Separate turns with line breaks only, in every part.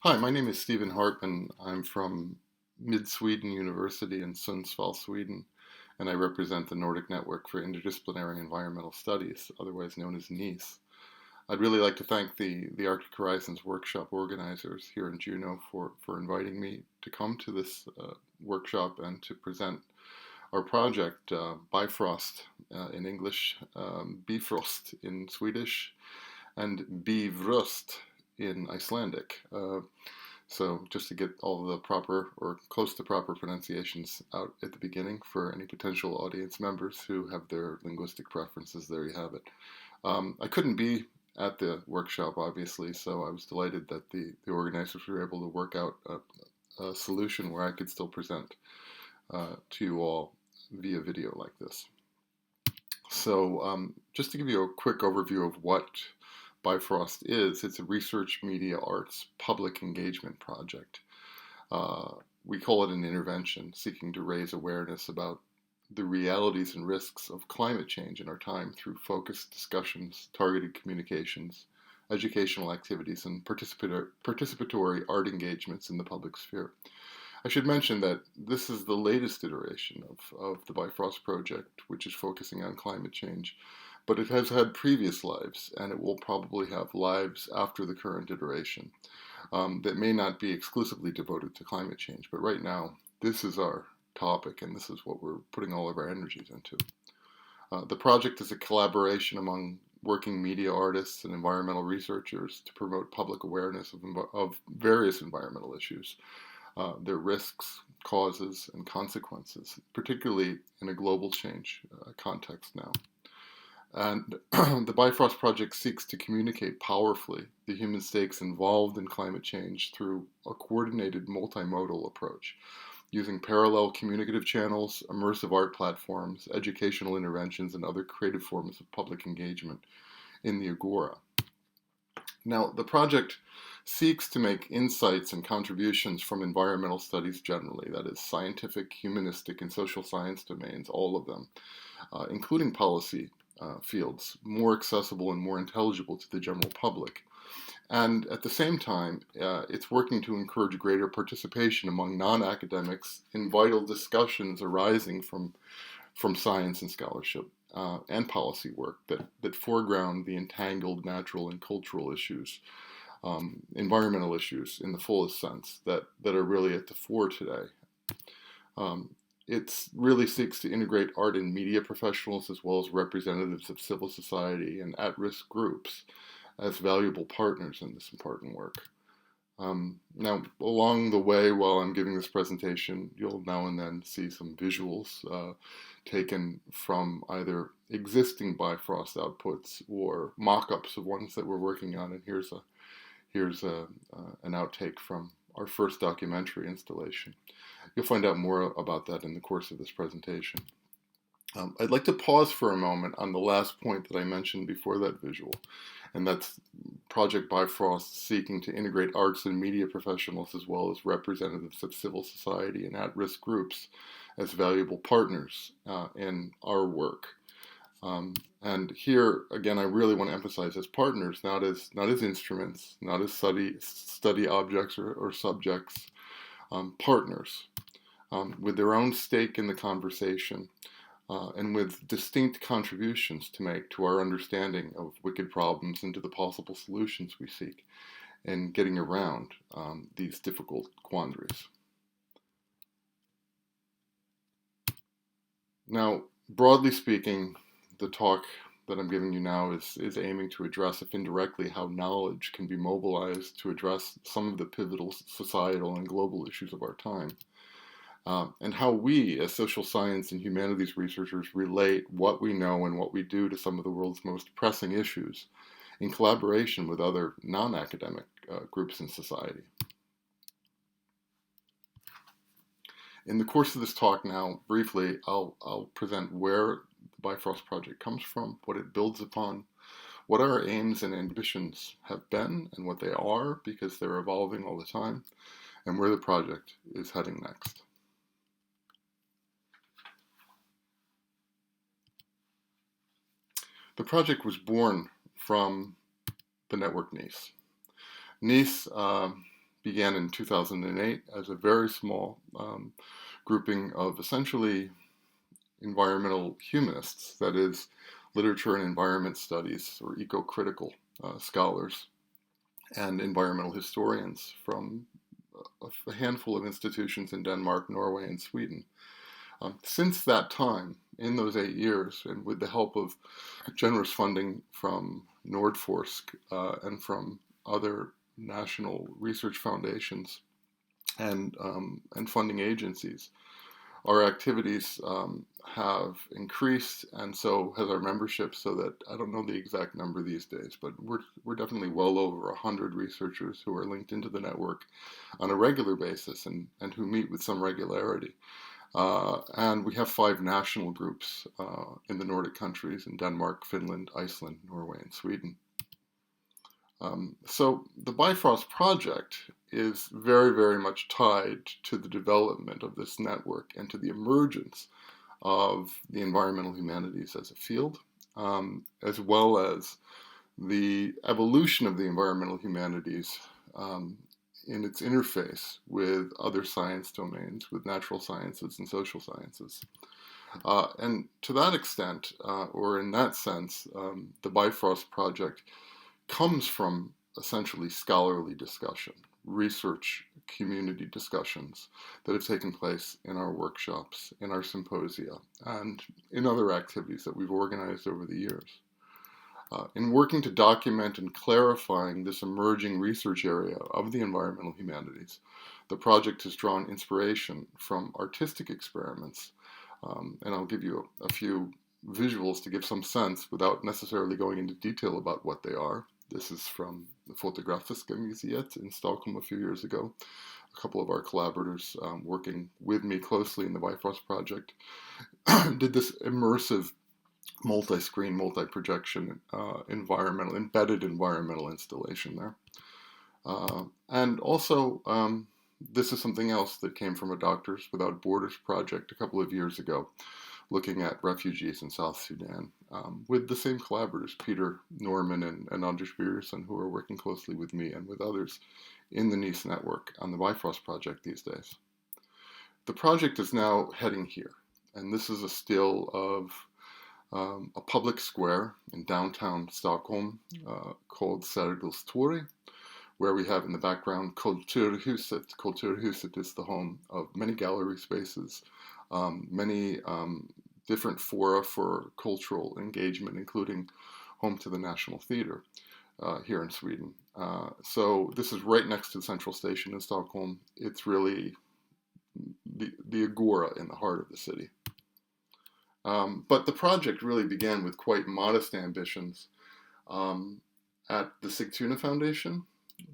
Hi, my name is Stephen Hartman. I'm from Mid-Sweden University in Sundsvall, Sweden, and I represent the Nordic Network for Interdisciplinary Environmental Studies, otherwise known as NIES. I'd really like to thank the Arctic Horizons workshop organizers here in Juneau for inviting me to come to this workshop and to present our project, Bifrost in English, Bifrost in Swedish, and Bifrost in Icelandic. So just to get all the proper or close to proper pronunciations out at the beginning for any potential audience members who have their linguistic preferences, there you have it. I couldn't be at the workshop, obviously, so I was delighted that the organizers were able to work out a solution where I could still present to you all via video like this. So just to give you a quick overview of what Bifrost is, it's a research media arts public engagement project. We call it an intervention, seeking to raise awareness about the realities and risks of climate change in our time through focused discussions, targeted communications, educational activities, and participatory art engagements in the public sphere. I should mention that this is the latest iteration of the Bifrost project, which is focusing on climate change, but it has had previous lives, and it will probably have lives after the current iteration that may not be exclusively devoted to climate change. But right now, this is our topic, and this is what we're putting all of our energies into. The project is a collaboration among working media artists and environmental researchers to promote public awareness of various environmental issues, their risks, causes, and consequences, particularly in a global change context now. And the Bifrost Project seeks to communicate powerfully the human stakes involved in climate change through a coordinated multimodal approach, using parallel communicative channels, immersive art platforms, educational interventions, and other creative forms of public engagement in the Agora. Now, the project seeks to make insights and contributions from environmental studies generally, that is, scientific, humanistic, and social science domains, all of them, including policy fields, more accessible and more intelligible to the general public. And at the same time, it's working to encourage greater participation among non-academics in vital discussions arising from science and scholarship and policy work that foreground the entangled natural and cultural issues, environmental issues in the fullest sense that are really at the fore today. It really seeks to integrate art and media professionals as well as representatives of civil society and at-risk groups as valuable partners in this important work. Now, along the way, while I'm giving this presentation, you'll now and then see some visuals taken from either existing Bifrost outputs or mock-ups of ones that we're working on. And here's an outtake from our first documentary installation. You'll find out more about that in the course of this presentation. I'd like to pause for a moment on the last point that I mentioned before that visual, and that's Project Bifrost seeking to integrate arts and media professionals as well as representatives of civil society and at-risk groups as valuable partners in our work. And here, again, I really want to emphasize as partners, not as instruments, not as study objects or subjects, partners with their own stake in the conversation and with distinct contributions to make to our understanding of wicked problems and to the possible solutions we seek in getting around these difficult quandaries. Now, broadly speaking, the talk that I'm giving you now is aiming to address, if indirectly, how knowledge can be mobilized to address some of the pivotal societal and global issues of our time. And how we, as social science and humanities researchers, relate what we know and what we do to some of the world's most pressing issues in collaboration with other non-academic groups in society. In the course of this talk now, briefly, I'll present where the Bifrost Project comes from, what it builds upon, what our aims and ambitions have been and what they are, because they're evolving all the time, and where the project is heading next. The project was born from the network NIES. NIES began in 2008 as a very small grouping of essentially environmental humanists, that is, literature and environment studies or eco-critical scholars and environmental historians from a handful of institutions in Denmark, Norway, and Sweden. Since that time, in those 8 years, and with the help of generous funding from Nordforsk and from other national research foundations and funding agencies, our activities have increased, and so has our membership. So that I don't know the exact number these days, but we're definitely well over 100 researchers who are linked into the network on a regular basis and who meet with some regularity. And we have 5 national groups in the Nordic countries, in Denmark, Finland, Iceland, Norway, and Sweden. So the Bifrost project is very, very much tied to the development of this network and to the emergence of the environmental humanities as a field, as well as the evolution of the environmental humanities in its interface with other science domains, with natural sciences and social sciences. And to that extent, or in that sense, the Bifrost project comes from essentially scholarly discussion, research community discussions that have taken place in our workshops, in our symposia, and in other activities that we've organized over the years. In working to document and clarifying this emerging research area of the environmental humanities, the project has drawn inspiration from artistic experiments. And I'll give you a few visuals to give some sense without necessarily going into detail about what they are. This is from the Fotografiska Museet in Stockholm a few years ago. A couple of our collaborators working with me closely in the Bifrost project did this immersive multi-screen, multi-projection embedded environmental installation there. And also, this is something else that came from a Doctors Without Borders project a couple of years ago, looking at refugees in South Sudan, with the same collaborators, Peter Norman and Anders Björson, who are working closely with me and with others in the NIES network on the Bifrost project these days. The project is now heading here, and this is a still of a public square in downtown Stockholm called Sergels Torg, where we have in the background Kulturhuset. Kulturhuset is the home of many gallery spaces, many different fora for cultural engagement, including home to the National Theatre here in Sweden. So this is right next to the central station in Stockholm. It's really the agora in the heart of the city. But the project really began with quite modest ambitions at the Sigtuna Foundation,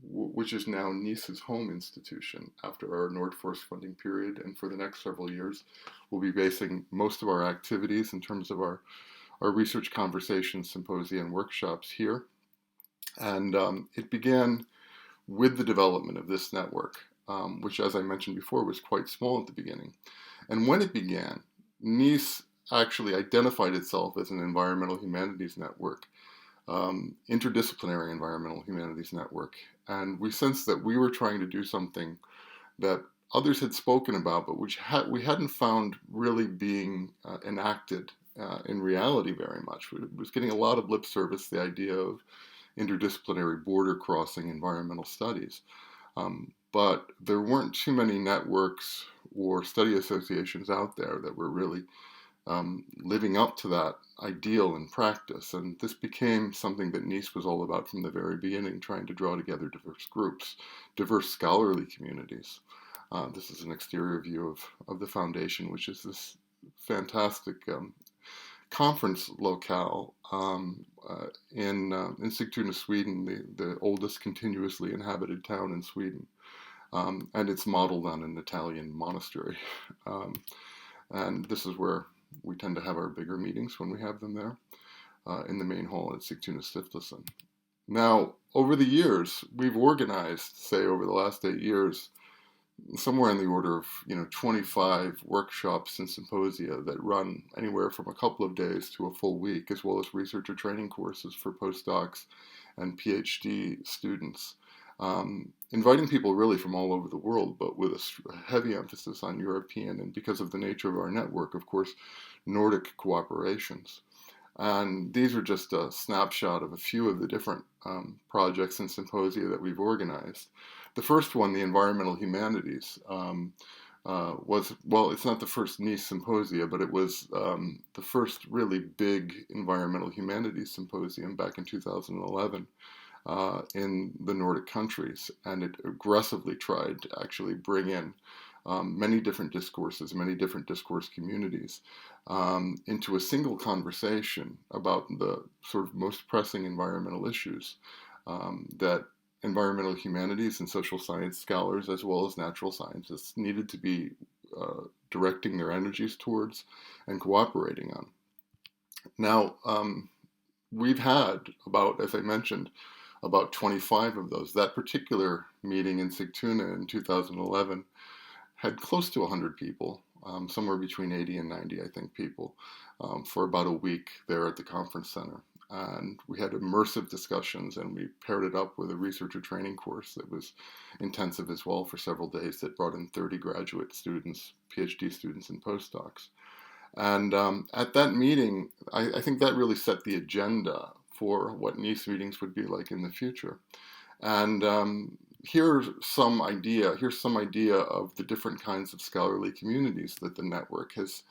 which is now NIES's home institution after our Nordforsk funding period, and for the next several years we'll be basing most of our activities in terms of our research conversations, symposia, and workshops here. And it began with the development of this network, which, as I mentioned before, was quite small at the beginning. And when it began, NIES actually identified itself as an environmental humanities network, interdisciplinary environmental humanities network. And we sensed that we were trying to do something that others had spoken about, but which we hadn't found really being enacted in reality very much. It was getting a lot of lip service, the idea of interdisciplinary border crossing environmental studies. But there weren't too many networks or study associations out there that were really living up to that ideal in practice. And this became something that NIES was all about from the very beginning, trying to draw together diverse groups, diverse scholarly communities. This is an exterior view of the foundation, which is this fantastic conference locale in Sigtuna, Sweden, the oldest continuously inhabited town in Sweden. And it's modeled on an Italian monastery. And this is where we tend to have our bigger meetings when we have them there, in the main hall at Sigtuna Stiftelsen. Now, over the years, we've organized, say over the last 8 years, somewhere in the order of 25 workshops and symposia that run anywhere from a couple of days to a full week, as well as researcher training courses for postdocs and PhD students. inviting people really from all over the world, but with a heavy emphasis on European, and because of the nature of our network, of course, Nordic cooperations. And these are just a snapshot of a few of the different projects and symposia that we've organized. The first one, the environmental humanities, was, well, it's not the first NIES symposia, but it was the first really big environmental humanities symposium back in 2011 in the Nordic countries. And it aggressively tried to actually bring in many different discourses, many different discourse communities into a single conversation about the sort of most pressing environmental issues that environmental humanities and social science scholars, as well as natural scientists, needed to be directing their energies towards and cooperating on. Now, we've had about, as I mentioned, about 25 of those. That particular meeting in Sigtuna in 2011 had close to 100 people, somewhere between 80 and 90, I think, people, for about a week there at the conference center. And we had immersive discussions, and we paired it up with a researcher training course that was intensive as well for several days, that brought in 30 graduate students, PhD students, and postdocs. And at that meeting, I think that really set the agenda for what NIES meetings would be like in the future. And here's some idea of the different kinds of scholarly communities that the network has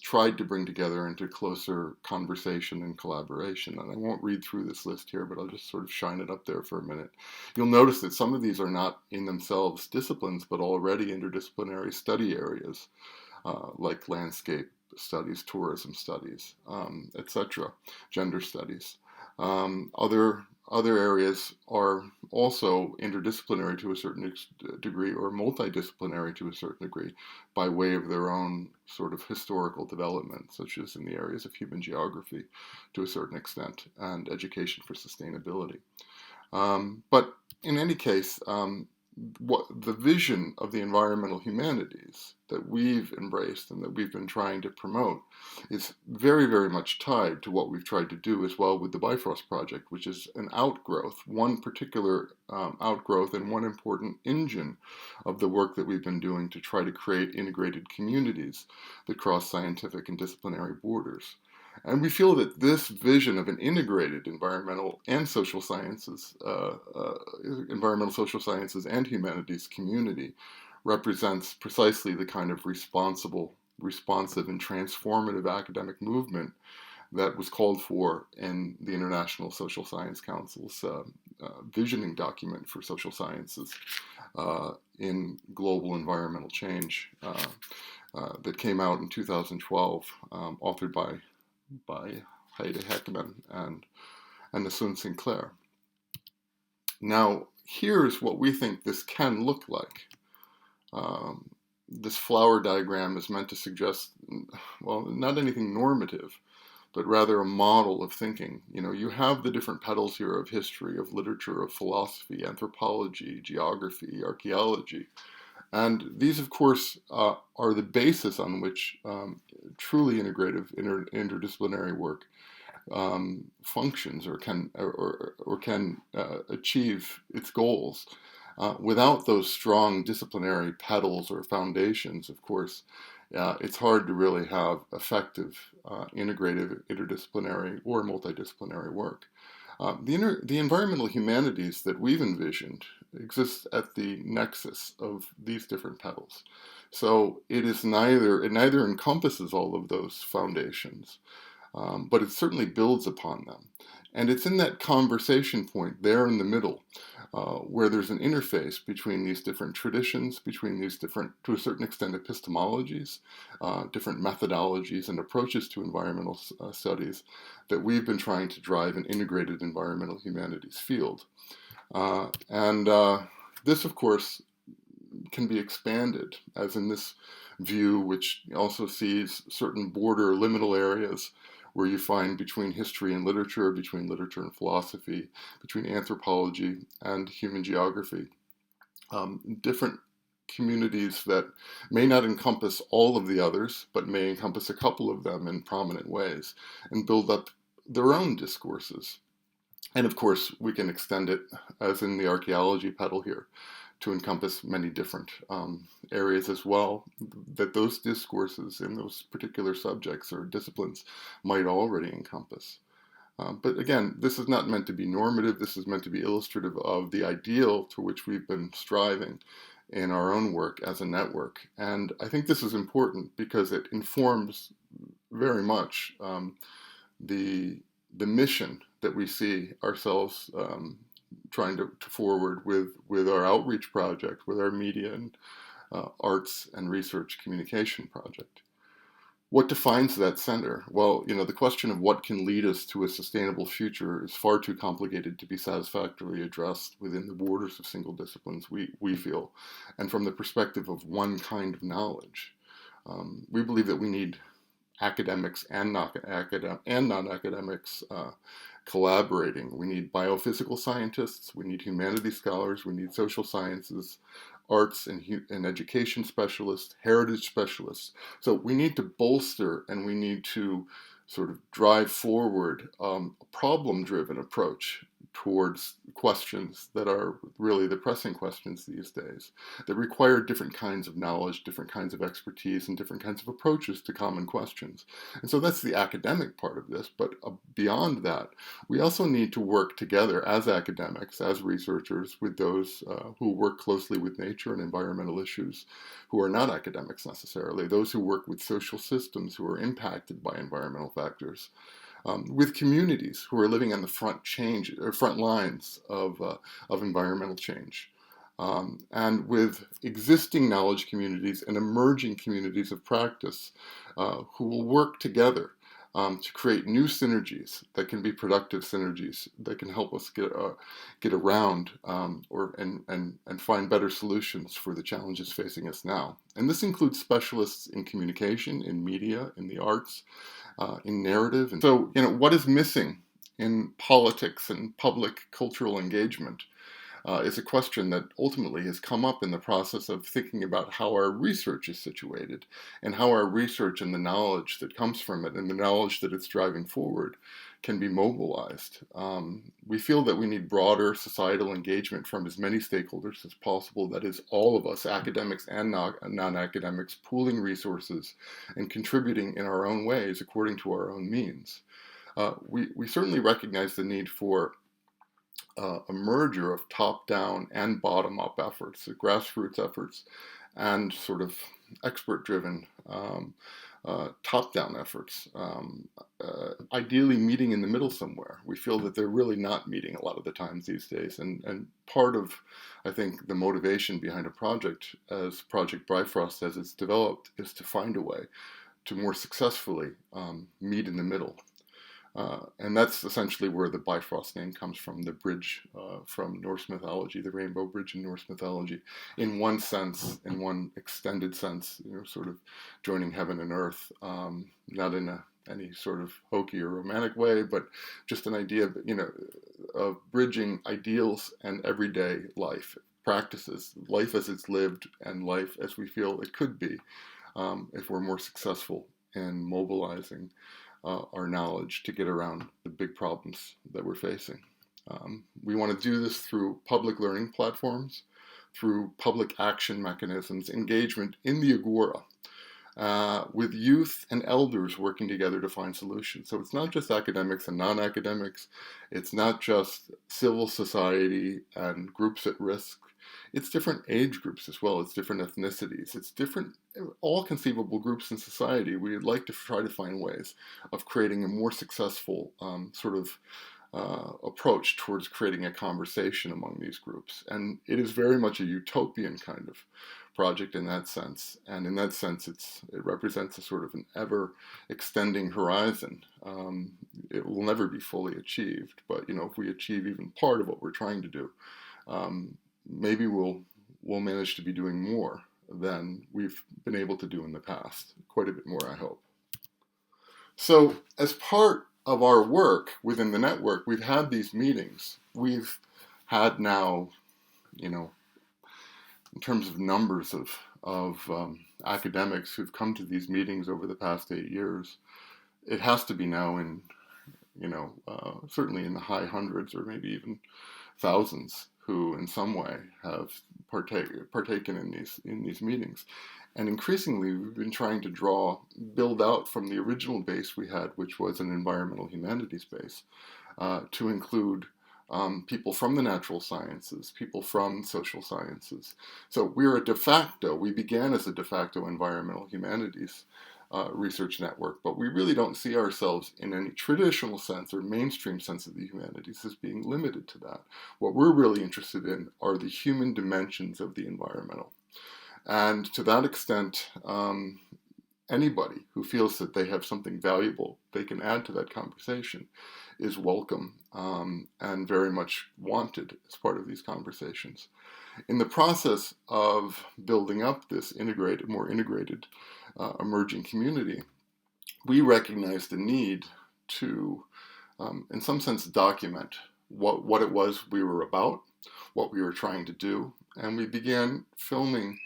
tried to bring together into closer conversation and collaboration. And I won't read through this list here, but I'll just sort of shine it up there for a minute. You'll notice that some of these are not in themselves disciplines, but already interdisciplinary study areas, like landscape studies, tourism studies, etc., gender studies. Other areas are also interdisciplinary to a certain degree, or multidisciplinary to a certain degree, by way of their own sort of historical development, such as in the areas of human geography to a certain extent, and education for sustainability. But in any case, what the vision of the environmental humanities that we've embraced and that we've been trying to promote is very, very much tied to what we've tried to do as well with the Bifrost project, which is an outgrowth, one particular outgrowth and one important engine of the work that we've been doing to try to create integrated communities that cross scientific and disciplinary borders. And we feel that this vision of an integrated environmental and social sciences, environmental social sciences and humanities community represents precisely the kind of responsive and transformative academic movement that was called for in the International Social Science Council's visioning document for social sciences in global environmental change that came out in 2012, authored by Heide Hartman and Nassoun Sinclair. Now, here's what we think this can look like. This flower diagram is meant to suggest, well, not anything normative, but rather a model of thinking. You know, you have the different petals here of history, of literature, of philosophy, anthropology, geography, archaeology. And these, of course, are the basis on which truly integrative interdisciplinary work functions or can achieve its goals. Without those strong disciplinary petals or foundations, of course, it's hard to really have effective integrative interdisciplinary or multidisciplinary work. The environmental humanities that we've envisioned exists at the nexus of these different petals. So it neither encompasses all of those foundations, but it certainly builds upon them. And it's in that conversation point there in the middle where there's an interface between these different traditions, between these different, to a certain extent, epistemologies, different methodologies and approaches to environmental studies, that we've been trying to drive an integrated environmental humanities field. This, of course, can be expanded, as in this view, which also sees certain border liminal areas where you find between history and literature, between literature and philosophy, between anthropology and human geography. Different communities that may not encompass all of the others, but may encompass a couple of them in prominent ways, and build up their own discourses. And of course, we can extend it, as in the archaeology petal here, to encompass many different areas as well, that those discourses in those particular subjects or disciplines might already encompass. But again, this is not meant to be normative. This is meant to be illustrative of the ideal to which we've been striving in our own work as a network. And I think this is important because it informs very much the mission that we see ourselves trying to forward with our outreach project, with our media and arts and research communication project. What defines that center? Well, the question of what can lead us to a sustainable future is far too complicated to be satisfactorily addressed within the borders of single disciplines, we feel, and from the perspective of one kind of knowledge. We believe that we need academics and non-academics collaborating. We need biophysical scientists, we need humanities scholars, we need social sciences, arts and education specialists, heritage specialists. So we need to bolster and we need to sort of drive forward a problem-driven approach towards questions that are really the pressing questions these days, that require different kinds of knowledge, different kinds of expertise, and different kinds of approaches to common questions. And so that's the academic part of this, but beyond that, we also need to work together as academics, as researchers, with those who work closely with nature and environmental issues, who are not academics necessarily, those who work with social systems who are impacted by environmental factors. With communities who are living on the front lines of environmental change, and with existing knowledge communities and emerging communities of practice who will work together to create new synergies that can be productive synergies that can help us get around and find better solutions for the challenges facing us now. And this includes specialists in communication, in media, in the arts, in narrative. And so, what is missing in politics and public cultural engagement is a question that ultimately has come up in the process of thinking about how our research is situated and how our research and the knowledge that comes from it and the knowledge that it's driving forward can be mobilized. We feel that we need broader societal engagement from as many stakeholders as possible, that is, all of us, academics and non-academics, pooling resources and contributing in our own ways according to our own means. We certainly recognize the need for a merger of top-down and bottom-up efforts, grassroots efforts, and sort of expert-driven top-down efforts, ideally meeting in the middle somewhere. We feel that they're really not meeting a lot of the times these days, and part of, I think, the motivation behind a project, as Project Bifrost as it's developed, is to find a way to more successfully meet in the middle. And that's essentially where the Bifrost name comes from, the bridge from Norse mythology, the rainbow bridge in Norse mythology. In one sense, in one extended sense, sort of joining heaven and earth, not in any sort of hokey or romantic way, but just an idea of bridging ideals and everyday life practices, life as it's lived and life as we feel it could be, if we're more successful in mobilizing our knowledge to get around the big problems that we're facing. We want to do this through public learning platforms, through public action mechanisms, engagement in the agora, with youth and elders working together to find solutions. So it's not just academics and non-academics, it's not just civil society and groups at risk, it's different age groups as well, it's different ethnicities, it's different, all conceivable groups in society. We would like to try to find ways of creating a more successful approach towards creating a conversation among these groups. And it is very much a utopian kind of project in that sense. And in that sense, it represents a sort of an ever-extending horizon. It will never be fully achieved, but if we achieve even part of what we're trying to do, maybe we'll manage to be doing more than we've been able to do in the past. Quite a bit more, I hope. So as part of our work within the network, we've had these meetings. We've had now, in terms of numbers of academics who've come to these meetings over the past 8 years, it has to be now in certainly in the high hundreds or maybe even thousands who in some way have partaken in these meetings. And increasingly, we've been trying to build out from the original base we had, which was an environmental humanities base, to include people from the natural sciences, people from social sciences. So we began as a de facto environmental humanities research network, but we really don't see ourselves in any traditional sense or mainstream sense of the humanities as being limited to that. What we're really interested in are the human dimensions of the environmental. And to that extent, anybody who feels that they have something valuable they can add to that conversation is welcome and very much wanted as part of these conversations. In the process of building up this more integrated emerging community, we recognize the need to, in some sense, document what it was we were about, what we were trying to do, and we began filming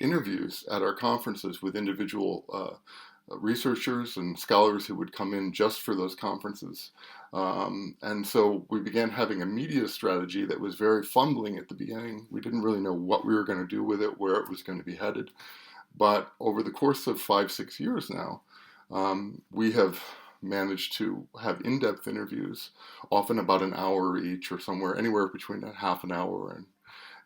interviews at our conferences with individual researchers and scholars who would come in just for those conferences. And so we began having a media strategy that was very fumbling at the beginning. We didn't really know what we were going to do with it, where it was going to be headed. But over the course of 5-6 years now, we have managed to have in-depth interviews, often about an hour each or anywhere between a half an hour and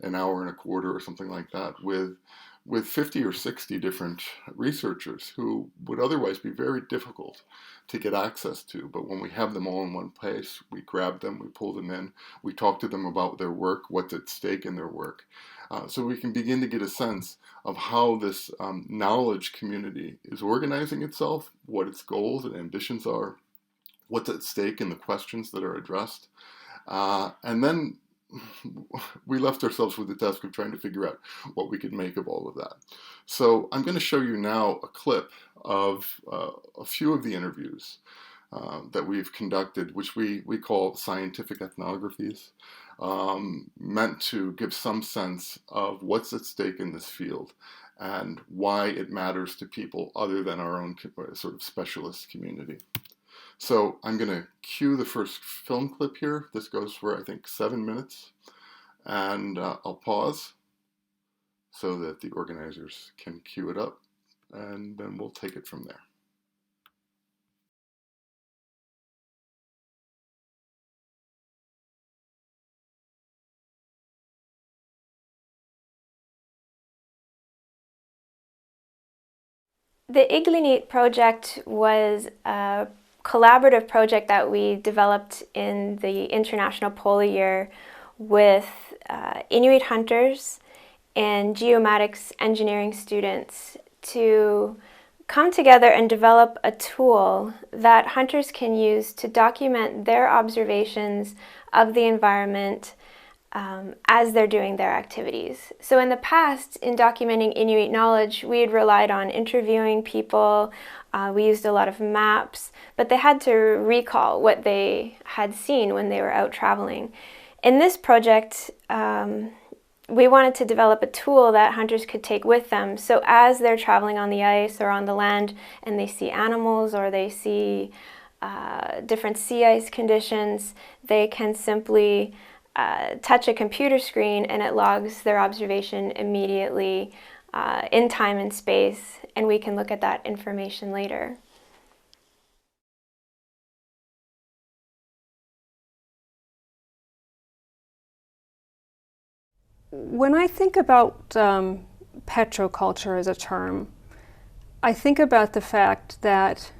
an hour and a quarter or something like that, with 50 or 60 different researchers who would otherwise be very difficult to get access to. But when we have them all in one place, we grab them, we pull them in, we talk to them about their work, what's at stake in their work. So we can begin to get a sense of how this knowledge community is organizing itself, what its goals and ambitions are, what's at stake in the questions that are addressed. And then we left ourselves with the task of trying to figure out what we could make of all of that. So I'm going to show you now a clip of a few of the interviews that we've conducted, which we call scientific ethnographies, meant to give some sense of what's at stake in this field and why it matters to people other than our own sort of specialist community. So I'm going to cue the first film clip here. This goes for, I think, 7 minutes. And I'll pause so that the organizers can cue it up. And then we'll take it from there.
The Igloolik project was a collaborative project that we developed in the International Polar Year with Inuit hunters and geomatics engineering students to come together and develop a tool that hunters can use to document their observations of the environment as they're doing their activities. So in the past, in documenting Inuit knowledge, we had relied on interviewing people. We used a lot of maps, but they had to recall what they had seen when they were out traveling. In this project, we wanted to develop a tool that hunters could take with them. So as they're traveling on the ice or on the land and they see animals or they see different sea ice conditions, they can simply touch a computer screen and it logs their observation immediately in time and space, and we can look at that information later.
When I think about petroculture as a term, I think about the fact that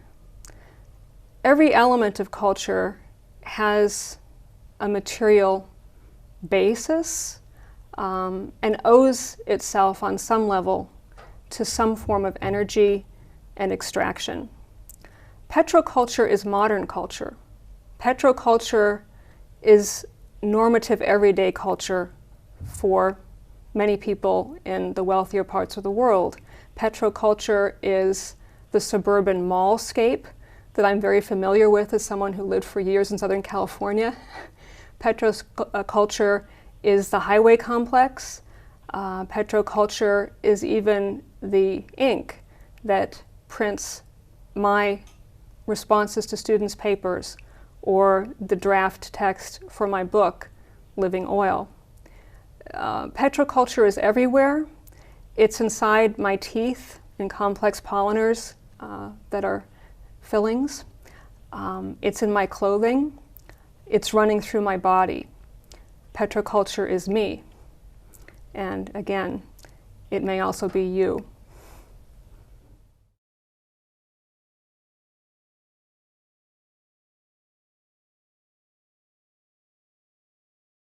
every element of culture has a material basis and owes itself on some level to some form of energy and extraction. Petroculture is modern culture. Petroculture is normative everyday culture for many people in the wealthier parts of the world. Petroculture is the suburban mallscape that I'm very familiar with as someone who lived for years in Southern California. Petroculture is the highway complex. Petroculture is even the ink that prints my responses to students' papers or the draft text for my book, Living Oil. Petroculture is everywhere. It's inside my teeth in complex polymers that are fillings. It's in my clothing. It's running through my body. Petroculture is me. And again, it may also be you.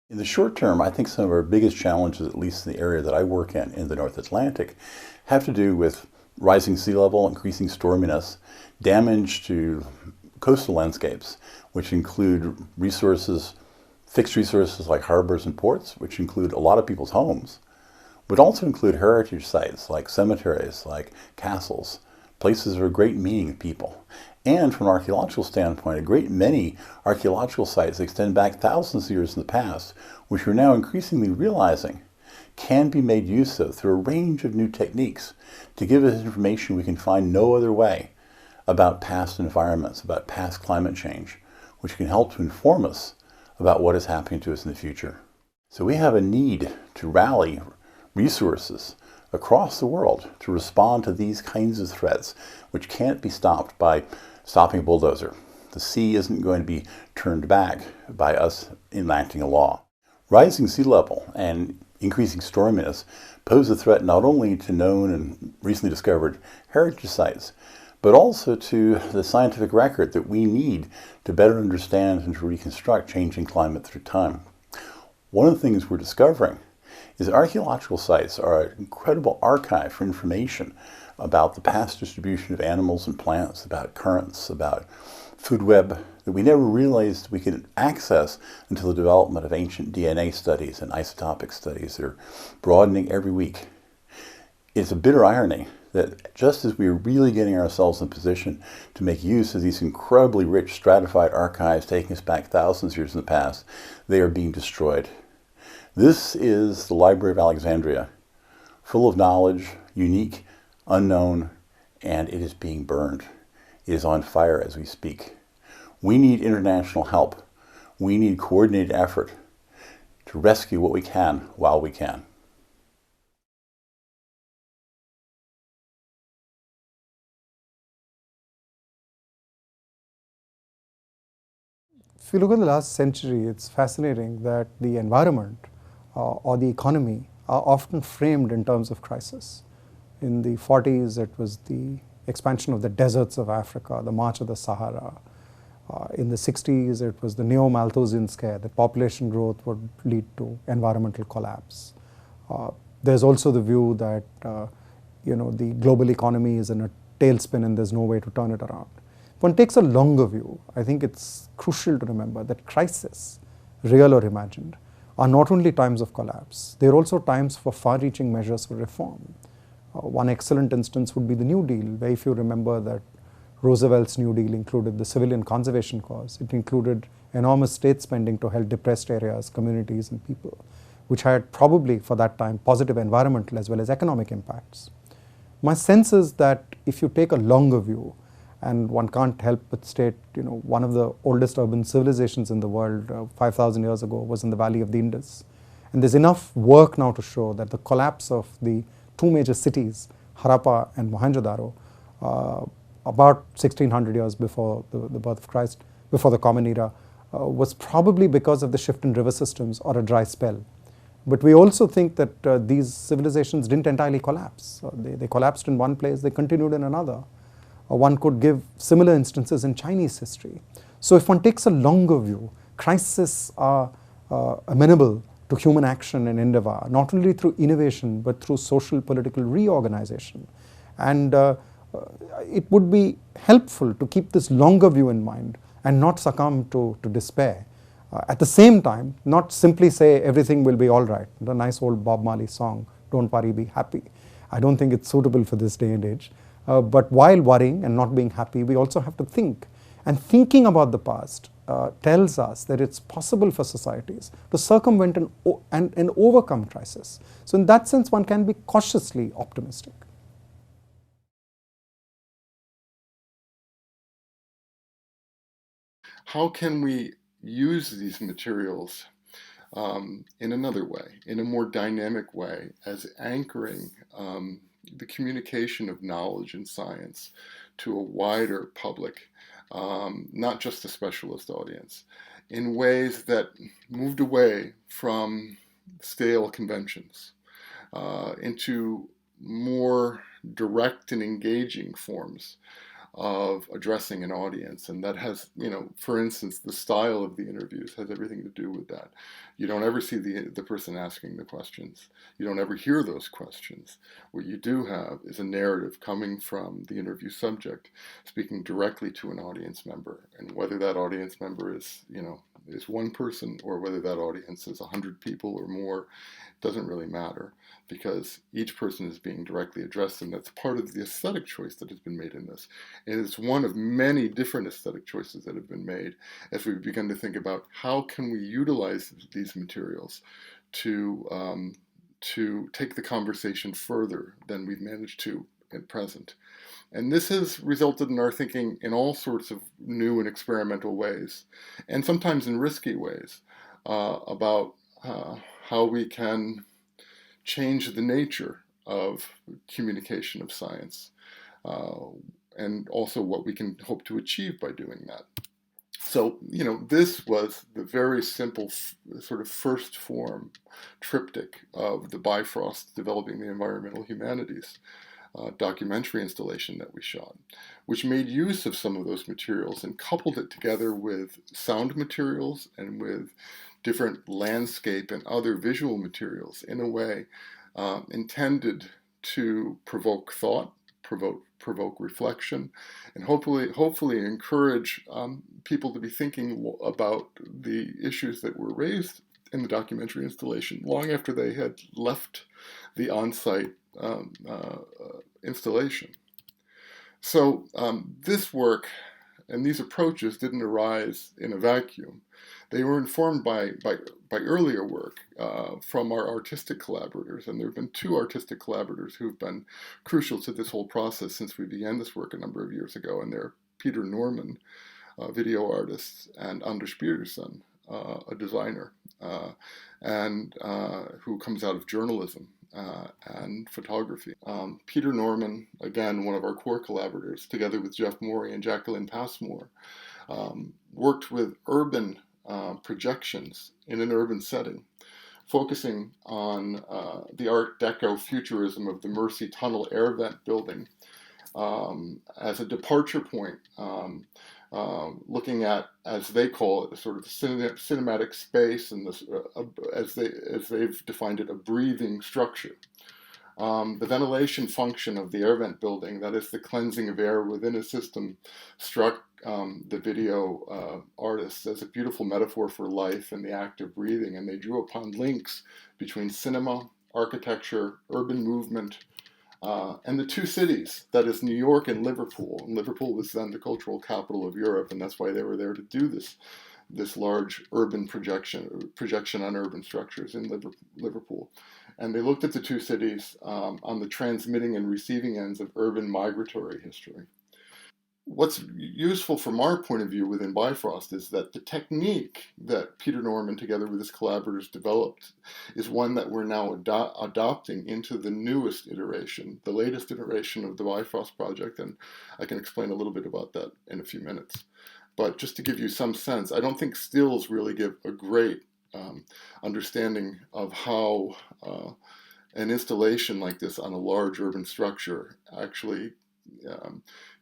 In the short term, I think some of our biggest challenges, at least in the area that I work in the North Atlantic, have to do with rising sea level, increasing storminess, damage to coastal landscapes, which include resources, fixed resources like harbors and ports, which include a lot of people's homes, but also include heritage sites like cemeteries, like castles, places of great meaning to people. And from an archaeological standpoint, a great many archaeological sites extend back thousands of years in the past, which we're now increasingly realizing can be made use of through a range of new techniques to give us information we can find no other way about past environments, about past climate change, which can help to inform us about what is happening to us in the future. So we have a need to rally resources across the world to respond to these kinds of threats, which can't be stopped by stopping a bulldozer. The sea isn't going to be turned back by us enacting a law. Rising sea level and increasing storminess pose a threat not only to known and recently discovered heritage sites, but also to the scientific record that we need to better understand and to reconstruct changing climate through time. One of the things we're discovering is archaeological sites are an incredible archive for information about the past distribution of animals and plants, about currents, about food web that we never realized we could access until the development of ancient DNA studies and isotopic studies that are broadening every week. It's a bitter irony that just as we are really getting ourselves in position to make use of these incredibly rich stratified archives taking us back thousands of years in the past, they are being destroyed. This is the Library of Alexandria, full of knowledge, unique, unknown, and it is being burned. It is on fire as we speak. We need international help. We need coordinated effort to rescue what we can while we can.
If you look at the last century, it's fascinating that the environment or the economy are often framed in terms of crisis. In the 40s, it was the expansion of the deserts of Africa, the march of the Sahara. In the 60s, it was the neo-Malthusian scare that population growth would lead to environmental collapse. There's also the view that the global economy is in a tailspin and there's no way to turn it around. If one takes a longer view, I think it's crucial to remember that crises, real or imagined, are not only times of collapse, they're also times for far-reaching measures for reform. One excellent instance would be the New Deal, where if you remember that Roosevelt's New Deal included the civilian conservation cause. It included enormous state spending to help depressed areas, communities, and people, which had probably, for that time, positive environmental as well as economic impacts. My sense is that if you take a longer view, and one can't help but state, one of the oldest urban civilizations in the world 5,000 years ago was in the valley of the Indus. And there's enough work now to show that the collapse of the two major cities, Harappa and Mohenjo-daro, about 1600 years before the birth of Christ, before the Common Era, was probably because of the shift in river systems or a dry spell. But we also think that these civilizations didn't entirely collapse. They collapsed in one place, they continued in another. One could give similar instances in Chinese history. So if one takes a longer view, crises are amenable to human action and endeavor, not only through innovation, but through social political reorganization. And it would be helpful to keep this longer view in mind and not succumb to despair. At the same time, not simply say everything will be all right. The nice old Bob Marley song, "Don't worry, be happy." I don't think it's suitable for this day and age. But while worrying and not being happy, we also have to think. And thinking about the past tells us that it's possible for societies to circumvent and overcome crisis. So in that sense, one can be cautiously optimistic.
how can we use these materials in another way, in a more dynamic way, as anchoring the communication of knowledge and science to a wider public, not just a specialist audience, in ways that moved away from stale conventions into more direct and engaging forms of addressing an audience. And that has, for instance, the style of the interviews has everything to do with that. You don't ever see the person asking the questions. You don't ever hear those questions. What you do have is a narrative coming from the interview subject, speaking directly to an audience member. And whether that audience member is one person, or whether that audience is 100 people or more, doesn't really matter, because each person is being directly addressed, and that's part of the aesthetic choice that has been made in this. And it's one of many different aesthetic choices that have been made as we've begun to think about how can we utilize these materials to take the conversation further than we've managed to at present. And this has resulted in our thinking in all sorts of new and experimental ways, and sometimes in risky ways, about how we can change the nature of communication of science, and also what we can hope to achieve by doing that. So, this was the very simple sort of first form triptych of the Bifrost Developing the Environmental Humanities documentary installation that we shot, which made use of some of those materials and coupled it together with sound materials and with different landscape and other visual materials in a way intended to provoke thought, provoke reflection, and hopefully encourage people to be thinking about the issues that were raised in the documentary installation long after they had left the on-site installation. So this work and these approaches didn't arise in a vacuum. They were informed by earlier work from our artistic collaborators, and there have been two artistic collaborators who've been crucial to this whole process since we began this work a number of years ago, and they're Peter Norman, a video artist, and Anders Peterson, a designer, and who comes out of journalism and photography. Peter Norman, again, one of our core collaborators, together with Jeff Morey and Jacqueline Passmore, worked with urban projections in an urban setting, focusing on the Art Deco futurism of the Mercy Tunnel air vent building as a departure point, looking at, as they call it, a sort of cinematic space, and this, as they've defined it, a breathing structure. The ventilation function of the air vent building, that is the cleansing of air within a system, struck the video artists as a beautiful metaphor for life and the act of breathing, and they drew upon links between cinema, architecture, urban movement, and the two cities, that is New York and Liverpool. And Liverpool was then the cultural capital of Europe, and that's why they were there to do this large urban projection on urban structures in Liverpool. And they looked at the two cities on the transmitting and receiving ends of urban migratory history. What's useful from our point of view within Bifrost is that the technique that Peter Norman, together with his collaborators, developed is one that we're now adopting into the newest iteration, the latest iteration of the Bifrost project, and I can explain a little bit about that in a few minutes. But just to give you some sense, I don't think stills really give a great understanding of how an installation like this on a large urban structure actually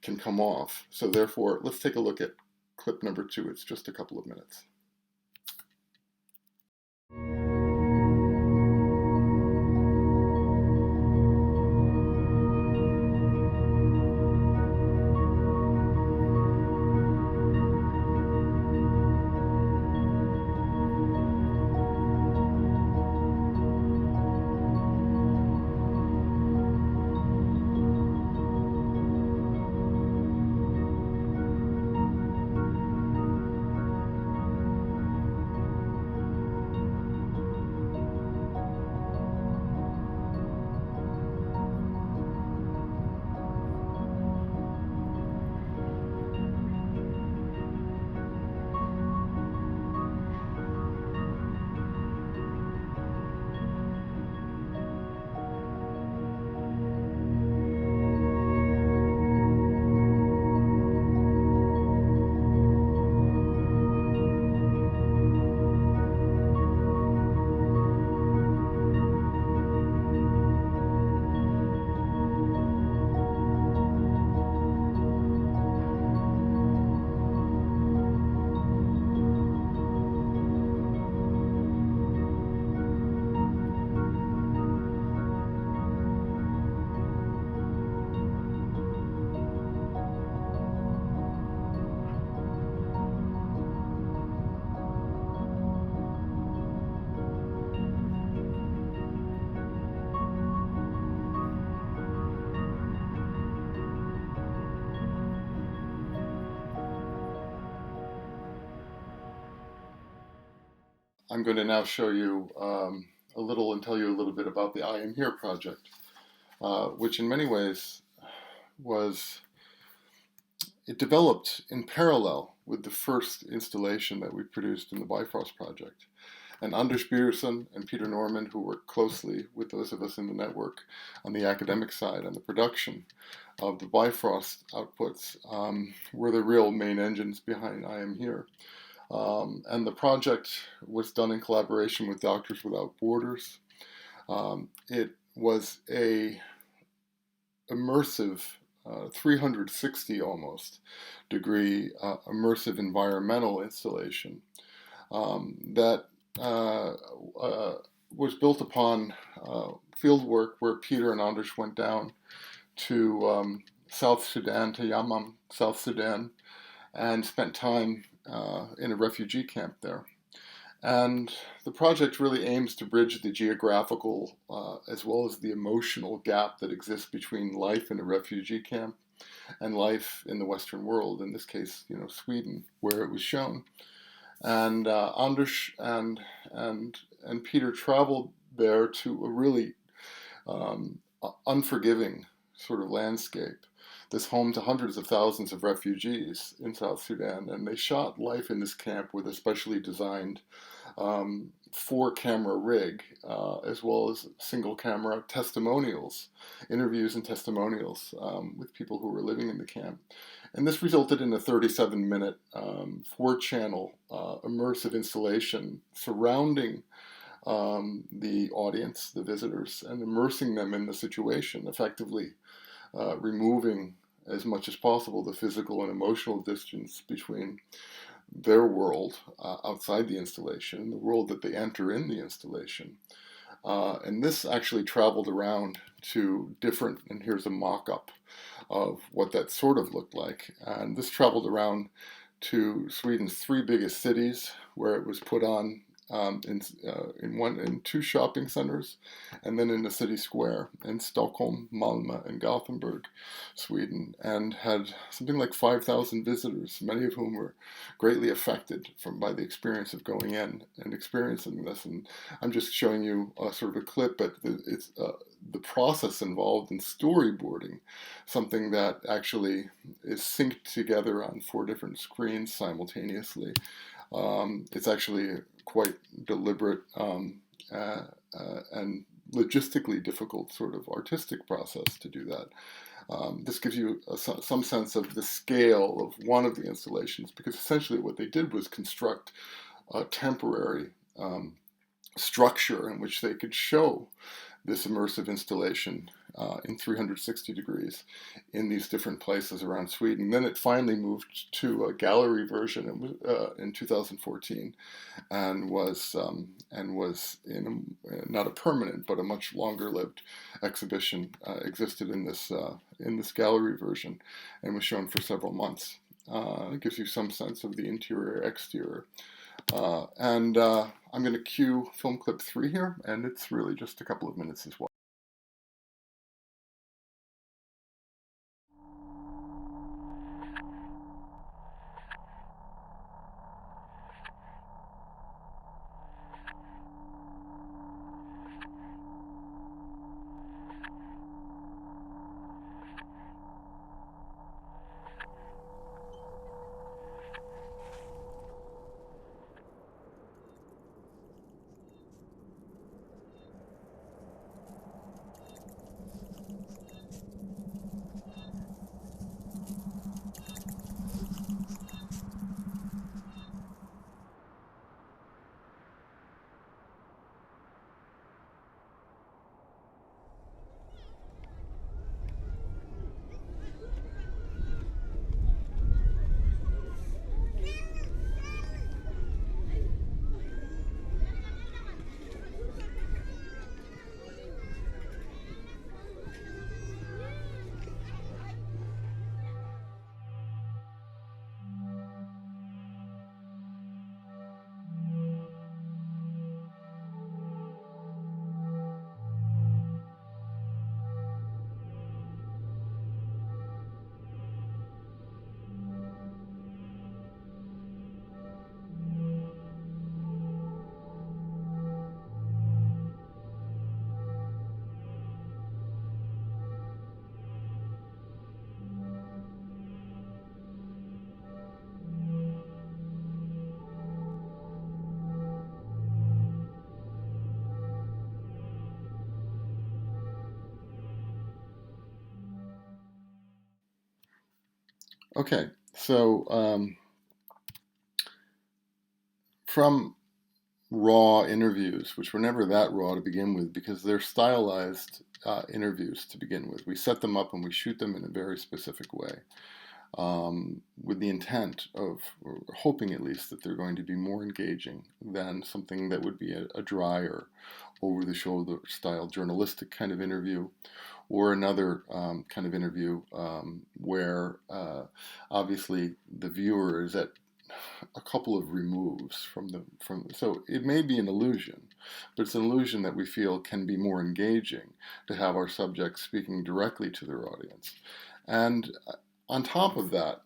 can come off. So therefore, let's take a look at clip number 2. It's just a couple of minutes. I'm going to now show you a little and tell you a little bit about the I Am Here project, which in many ways it developed in parallel with the first installation that we produced in the Bifrost project. And Anders Bjørsen and Peter Norman, who work closely with those of us in the network on the academic side and the production of the Bifrost outputs, were the real main engines behind I Am Here. And the project was done in collaboration with Doctors Without Borders. It was a immersive 360 almost degree immersive environmental installation that was built upon field work where Peter and Anders went down to South Sudan, to Yamam, South Sudan, and spent time in a refugee camp there. And the project really aims to bridge the geographical as well as the emotional gap that exists between life in a refugee camp and life in the Western world, in this case, Sweden, where it was shown. And Anders and Peter traveled there to a really unforgiving sort of landscape, this home to hundreds of thousands of refugees in South Sudan, and they shot life in this camp with a specially designed 4-camera rig, as well as single-camera testimonials, interviews and testimonials with people who were living in the camp. And this resulted in a 37-minute, 4-channel immersive installation surrounding the audience, the visitors, and immersing them in the situation, effectively removing as much as possible the physical and emotional distance between their world outside the installation and the world that they enter in the installation. And this actually traveled around to different, and here's a mock-up of what that sort of looked like. And this traveled around to Sweden's 3 biggest cities, where it was put on in 2 shopping centers, and then in the city square in Stockholm, Malmö, and Gothenburg, Sweden, and had something like 5,000 visitors, many of whom were greatly affected by the experience of going in and experiencing this. And I'm just showing you sort of a clip, but it's the process involved in storyboarding, something that actually is synced together on 4 different screens simultaneously. It's actually quite deliberate and logistically difficult sort of artistic process to do that. This gives you some sense of the scale of one of the installations, because essentially what they did was construct a temporary structure in which they could show this immersive installation in 360 degrees in these different places around Sweden. Then it finally moved to a gallery version in 2014, and was in not a permanent but a much longer-lived exhibition existed in this gallery version, and was shown for several months. It gives you some sense of the interior, exterior. I'm going to cue film clip 3 here, and it's really just a couple of minutes as well. Okay, so from raw interviews, which were never that raw to begin with because they're stylized interviews to begin with. We set them up and we shoot them in a very specific way with the intent of, or hoping at least, that they're going to be more engaging than something that would be a dry or over-the-shoulder style journalistic kind of interview, or another kind of interview where obviously the viewer is at a couple of removes from so it may be an illusion, but it's an illusion that we feel can be more engaging to have our subjects speaking directly to their audience. And on top of that,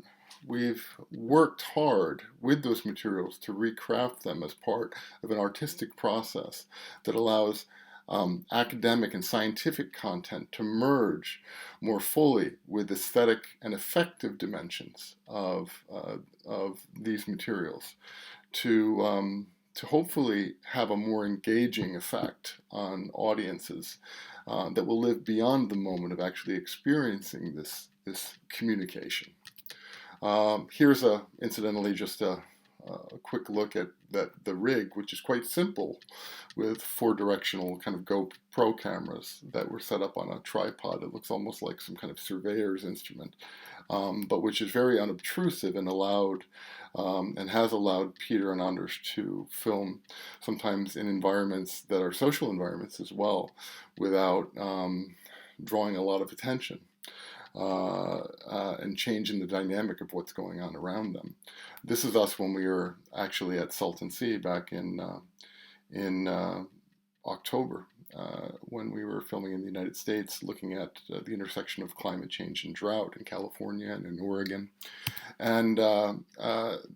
we've worked hard with those materials to recraft them as part of an artistic process that allows academic and scientific content to merge more fully with aesthetic and effective dimensions of these materials to hopefully have a more engaging effect on audiences that will live beyond the moment of actually experiencing this communication. Here's incidentally just a quick look at the rig, which is quite simple, with 4-directional kind of GoPro cameras that were set up on a tripod. It looks almost like some kind of surveyor's instrument, but which is very unobtrusive and allowed and has allowed Peter and Anders to film sometimes in environments that are social environments as well, without drawing a lot of attention. And changing the dynamic of what's going on around them. This is us when we were actually at Salton Sea back in October, when we were filming in the United States, looking at the intersection of climate change and drought in California and in Oregon. And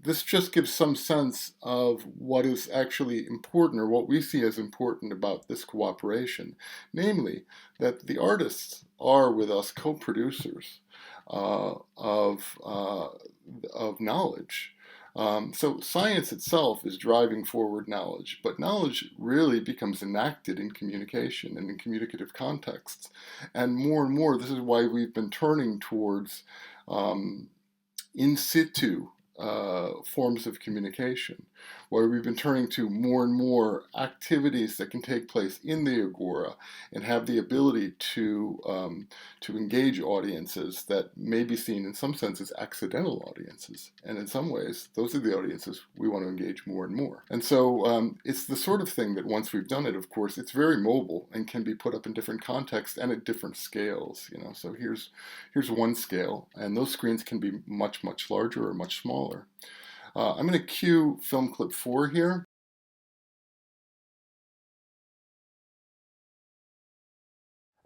this just gives some sense of what is actually important, or what we see as important about this cooperation, namely that the artists are with us co-producers of knowledge. So science itself is driving forward knowledge, but knowledge really becomes enacted in communication and in communicative contexts. And more, this is why we've been turning towards in situ forms of communication, where we've been turning to more and more activities that can take place in the agora and have the ability to engage audiences that may be seen in some sense as accidental audiences. And in some ways, those are the audiences we want to engage more and more. And so it's the sort of thing that once we've done it, of course, it's very mobile and can be put up in different contexts and at different scales. So here's one scale, and those screens can be much, much larger or much smaller. I'm going to cue film clip 4 here.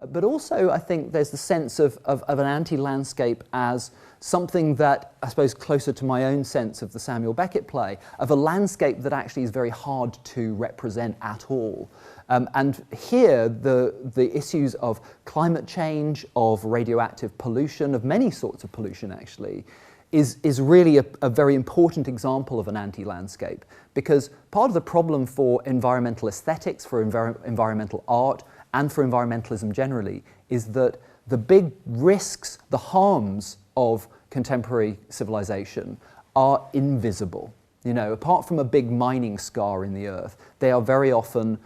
But also, I think there's the sense of an anti-landscape as something that, I suppose, closer to my own sense of the Samuel Beckett play, of a landscape that actually is very hard to represent at all. And here, the issues of climate change, of radioactive pollution, of many sorts of pollution actually, is really a very important example of an anti-landscape. Because part of the problem for environmental aesthetics, for environmental art, and for environmentalism generally, is that the big risks, the harms of contemporary civilization are invisible. Apart from a big mining scar in the earth, they are very often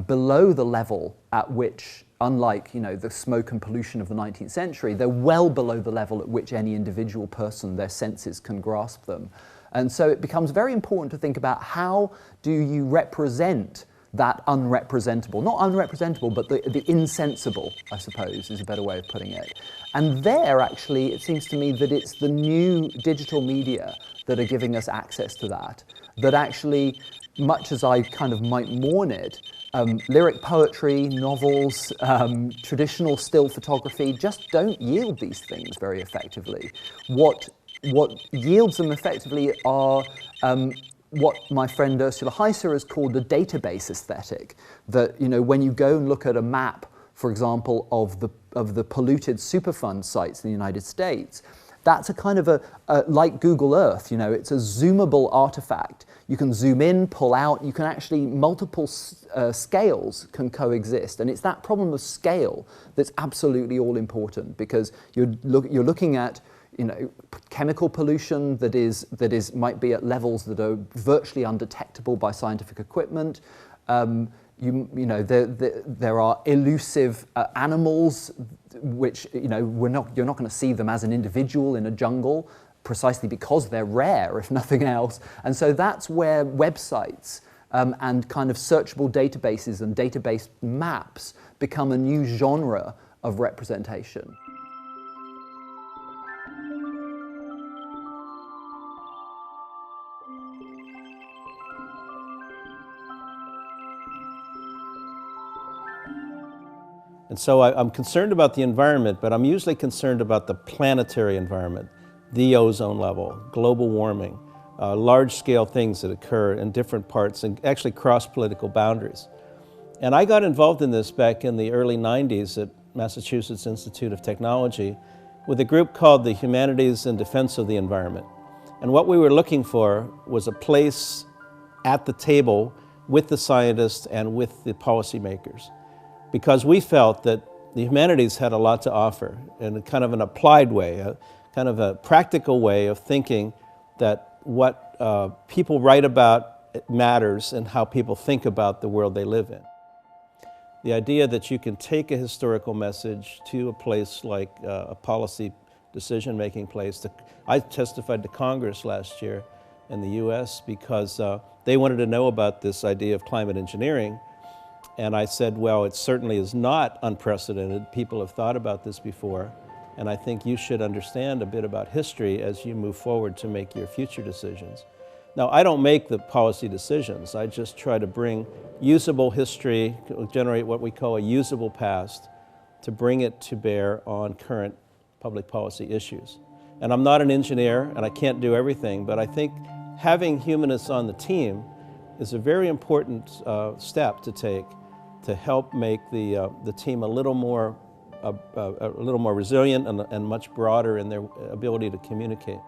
below the level at which, unlike the smoke and pollution of the 19th century, they're well below the level at which any individual person, their senses can grasp them. And so it becomes very important to think about how do you represent that unrepresentable, not unrepresentable, but the insensible, I suppose, is a better way of putting it. And there, actually, it seems to me that it's the new digital media that are giving us access to that actually, much as I kind of might mourn it, lyric poetry, novels, traditional still photography just don't yield these things very effectively. What yields them effectively are what my friend Ursula Heiser has called a database aesthetic. That when you go and look at a map, for example, of the polluted Superfund sites in the United States, that's a kind of like Google Earth. It's a zoomable artifact. You can zoom in, pull out. You can actually multiple scales can coexist, and it's that problem of scale that's absolutely all important, because you're looking at chemical pollution that might be at levels that are virtually undetectable by scientific equipment. There are elusive animals which you're not going to see them as an individual in a jungle, precisely because they're rare, if nothing else. And so that's where websites and kind of searchable databases and database maps become a new genre of representation.
And so I'm concerned about the environment, but I'm usually concerned about the planetary environment, the ozone level, global warming, large-scale things that occur in different parts and actually cross political boundaries. And I got involved in this back in the early 90s at Massachusetts Institute of Technology with a group called the Humanities in Defense of the Environment. And what we were looking for was a place at the table with the scientists and with the policymakers, because we felt that the humanities had a lot to offer in a kind of an applied way, a kind of a practical way of thinking that what people write about matters and how people think about the world they live in. The idea that you can take a historical message to a place like a policy decision-making place. I testified to Congress last year in the US because they wanted to know about this idea of climate engineering. And I said, well, it certainly is not unprecedented. People have thought about this before. And I think you should understand a bit about history as you move forward to make your future decisions. Now, I don't make the policy decisions. I just try to bring usable history, generate what we call a usable past, to bring it to bear on current public policy issues. And I'm not an engineer, and I can't do everything, but I think having humanists on the team is a very important step to take to help make the team a little more resilient and much broader in their ability to communicate.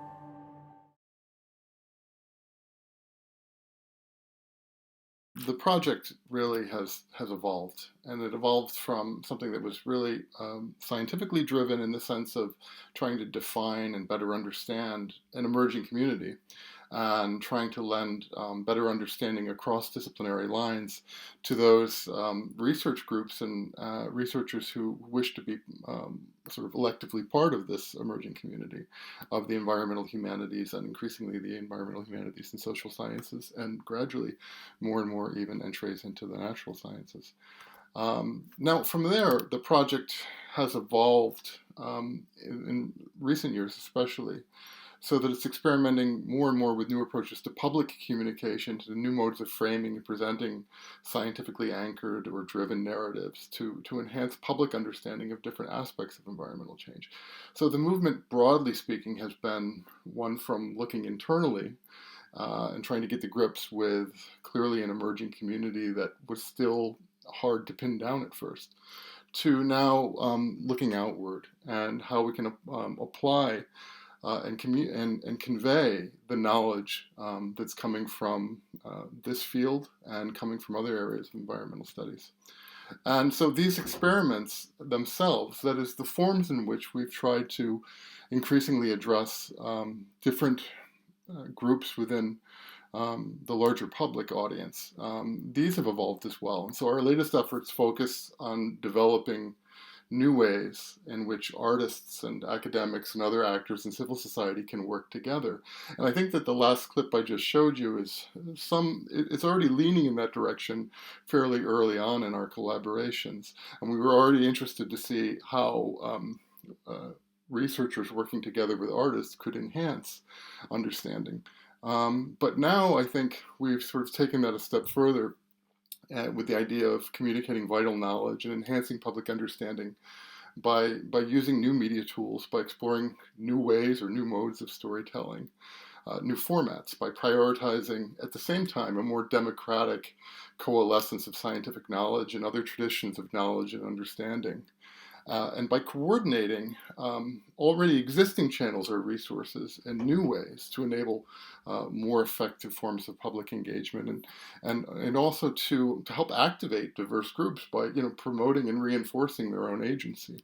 The project really has evolved, and it evolved from something that was really scientifically driven in the sense of trying to define and better understand an emerging community, and trying to lend better understanding across disciplinary lines to those research groups and researchers who wish to be sort of electively part of this emerging community of the environmental humanities, and increasingly the environmental humanities and social sciences, and gradually more and more even entries into the natural sciences. Now, from there, the project has evolved in recent years especially, so that it's experimenting more and more with new approaches to public communication, to new modes of framing and presenting scientifically anchored or driven narratives to enhance public understanding of different aspects of environmental change. So the movement, broadly speaking, has been one from looking internally and trying to get to grips with clearly an emerging community that was still hard to pin down at first, to now looking outward and how we can apply and convey the knowledge that's coming from this field and coming from other areas of environmental studies. And so these experiments themselves, that is the forms in which we've tried to increasingly address different groups within the larger public audience, these have evolved as well. And so our latest efforts focus on developing new ways in which artists and academics and other actors in civil society can work together. And I think that the last clip I just showed you is it's already leaning in that direction fairly early on in our collaborations. And we were already interested to see how researchers working together with artists could enhance understanding. But now I think we've sort of taken that a step further with the idea of communicating vital knowledge and enhancing public understanding by using new media tools, by exploring new ways or new modes of storytelling, new formats, by prioritizing at the same time a more democratic coalescence of scientific knowledge and other traditions of knowledge and understanding. And by coordinating already existing channels or resources in new ways to enable more effective forms of public engagement, and also to help activate diverse groups by promoting and reinforcing their own agency.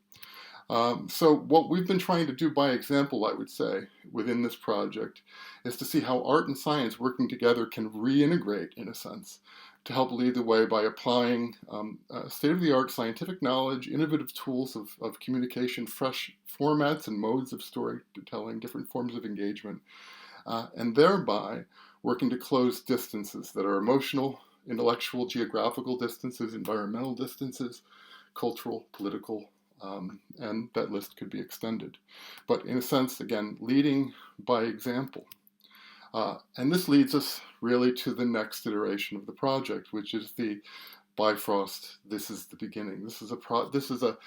So what we've been trying to do by example, I would say, within this project, is to see how art and science working together can reintegrate, in a sense, to help lead the way by applying state-of-the-art scientific knowledge, innovative tools of communication, fresh formats and modes of storytelling, different forms of engagement, and thereby working to close distances that are emotional, intellectual, geographical distances, environmental distances, cultural, political, and that list could be extended. But in a sense, again, leading by example. And this leads us really to the next iteration of the project, which is the Bifrost. This is the beginning. This is a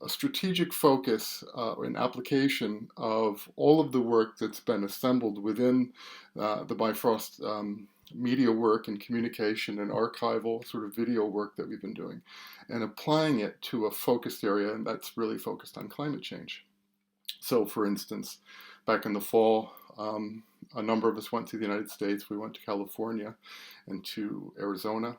strategic focus and application of all of the work that's been assembled within the Bifrost media work and communication and archival sort of video work that we've been doing, and applying it to a focused area, and that's really focused on climate change. So, for instance, back in the fall, a number of us went to the United States. We went to California and to Arizona,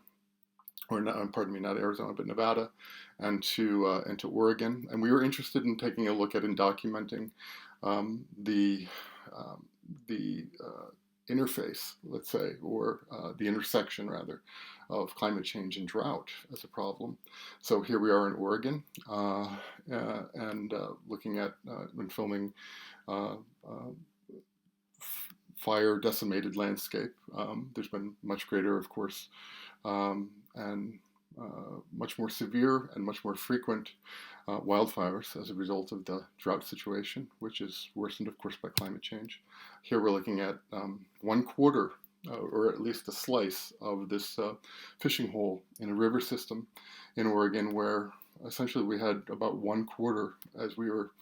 or not, pardon me, not Arizona, but Nevada, and to Oregon. And we were interested in taking a look at and documenting the interface, let's say, or the intersection, rather, of climate change and drought as a problem. So here we are in Oregon, and looking at and filming fire-decimated landscape. There's been much greater, of course, and much more severe and much more frequent wildfires as a result of the drought situation, which is worsened, of course, by climate change. Here we're looking at 1/4, or at least a slice of this fishing hole in a river system in Oregon, where essentially we had about 1/4, as we were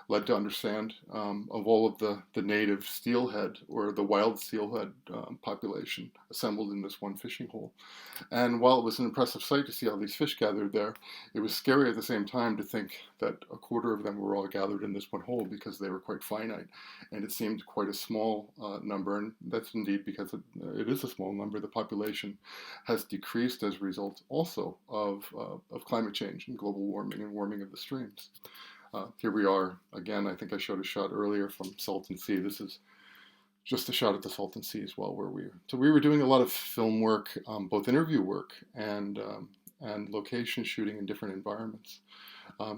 led to understand, of all of the native steelhead, or the wild steelhead population assembled in this one fishing hole. And while it was an impressive sight to see all these fish gathered there, it was scary at the same time to think that 1/4 of them were all gathered in this one hole, because they were quite finite, and it seemed quite a small number, and that's indeed because it is a small number. The population has decreased as a result also of climate change and global warming and warming of the streams. Here we are again. I think I showed a shot earlier from Salton Sea. This is just a shot at the Salton Sea as well, where we were doing a lot of film work, both interview work and location shooting in different environments,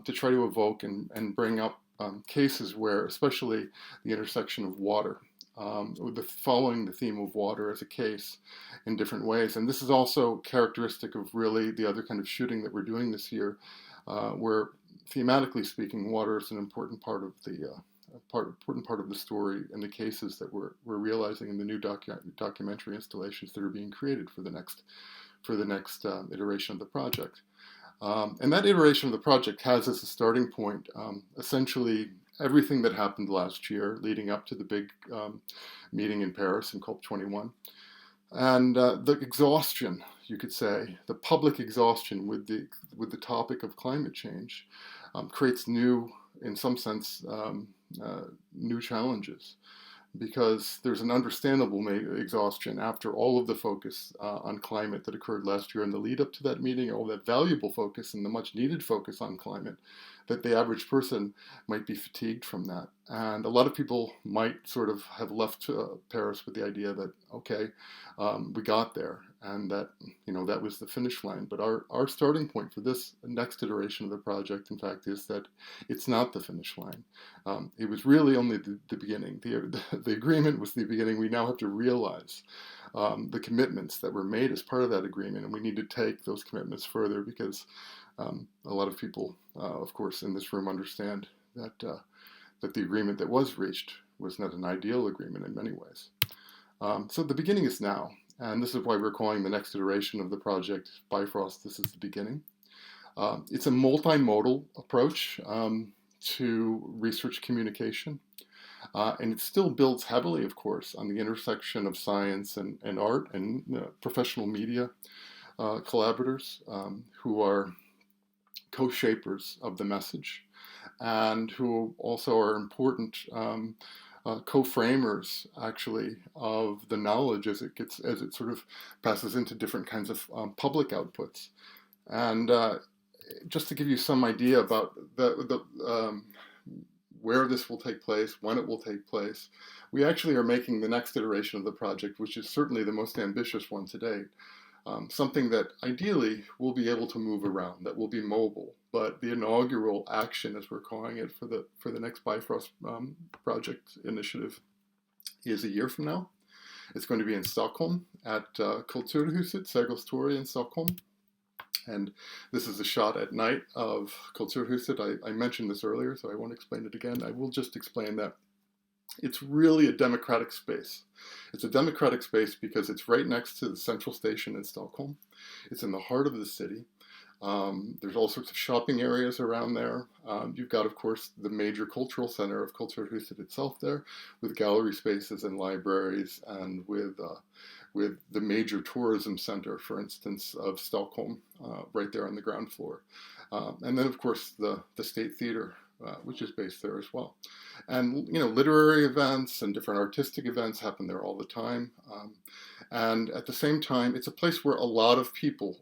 to try to evoke and bring up cases where, especially the intersection of water, following the theme of water as a case in different ways. And this is also characteristic of really the other kind of shooting that we're doing this year, where thematically speaking, water is an important part of the story and the cases that we're realizing in the new documentary installations that are being created for the next iteration of the project. And that iteration of the project has as a starting point essentially everything that happened last year leading up to the big meeting in Paris in COP21. And the exhaustion, you could say, the public exhaustion with the topic of climate change creates in some sense, new challenges, because there's an understandable exhaustion after all of the focus on climate that occurred last year in the lead up to that meeting, all that valuable focus and the much needed focus on climate, that the average person might be fatigued from that. And a lot of people might sort of have left Paris with the idea that, okay, we got there, and that, that was the finish line. But our starting point for this next iteration of the project, in fact, is that it's not the finish line. It was really only the beginning. The agreement was the beginning. We now have to realize the commitments that were made as part of that agreement, and we need to take those commitments further, because a lot of people, of course, in this room understand that the agreement that was reached was not an ideal agreement in many ways. So the beginning is now, and this is why we're calling the next iteration of the project Bifrost. This is the beginning. It's a multimodal approach to research communication, and it still builds heavily, of course, on the intersection of science and art and professional media collaborators who are co-shapers of the message, and who also are important co-framers, actually, of the knowledge as it sort of passes into different kinds of public outputs. And just to give you some idea about where this will take place, when it will take place, we actually are making the next iteration of the project, which is certainly the most ambitious one to date. Something that ideally will be able to move around, that will be mobile. But the inaugural action, as we're calling it, for the next Bifrost project initiative is a year from now. It's going to be in Stockholm at Kulturhuset, Sergels Torg in Stockholm. And this is a shot at night of Kulturhuset. I mentioned this earlier, so I won't explain it again. I will just explain that it's really a democratic space. It's a democratic space because it's right next to the central station in Stockholm. It's in the heart of the city. There's all sorts of shopping areas around there. You've got, of course, the major cultural center of Kulturhuset itself there, with gallery spaces and libraries, and with the major tourism center, for instance, of Stockholm, right there on the ground floor. And then, of course, the State Theater, which is based there as well. And, literary events and different artistic events happen there all the time. And at the same time, it's a place where a lot of people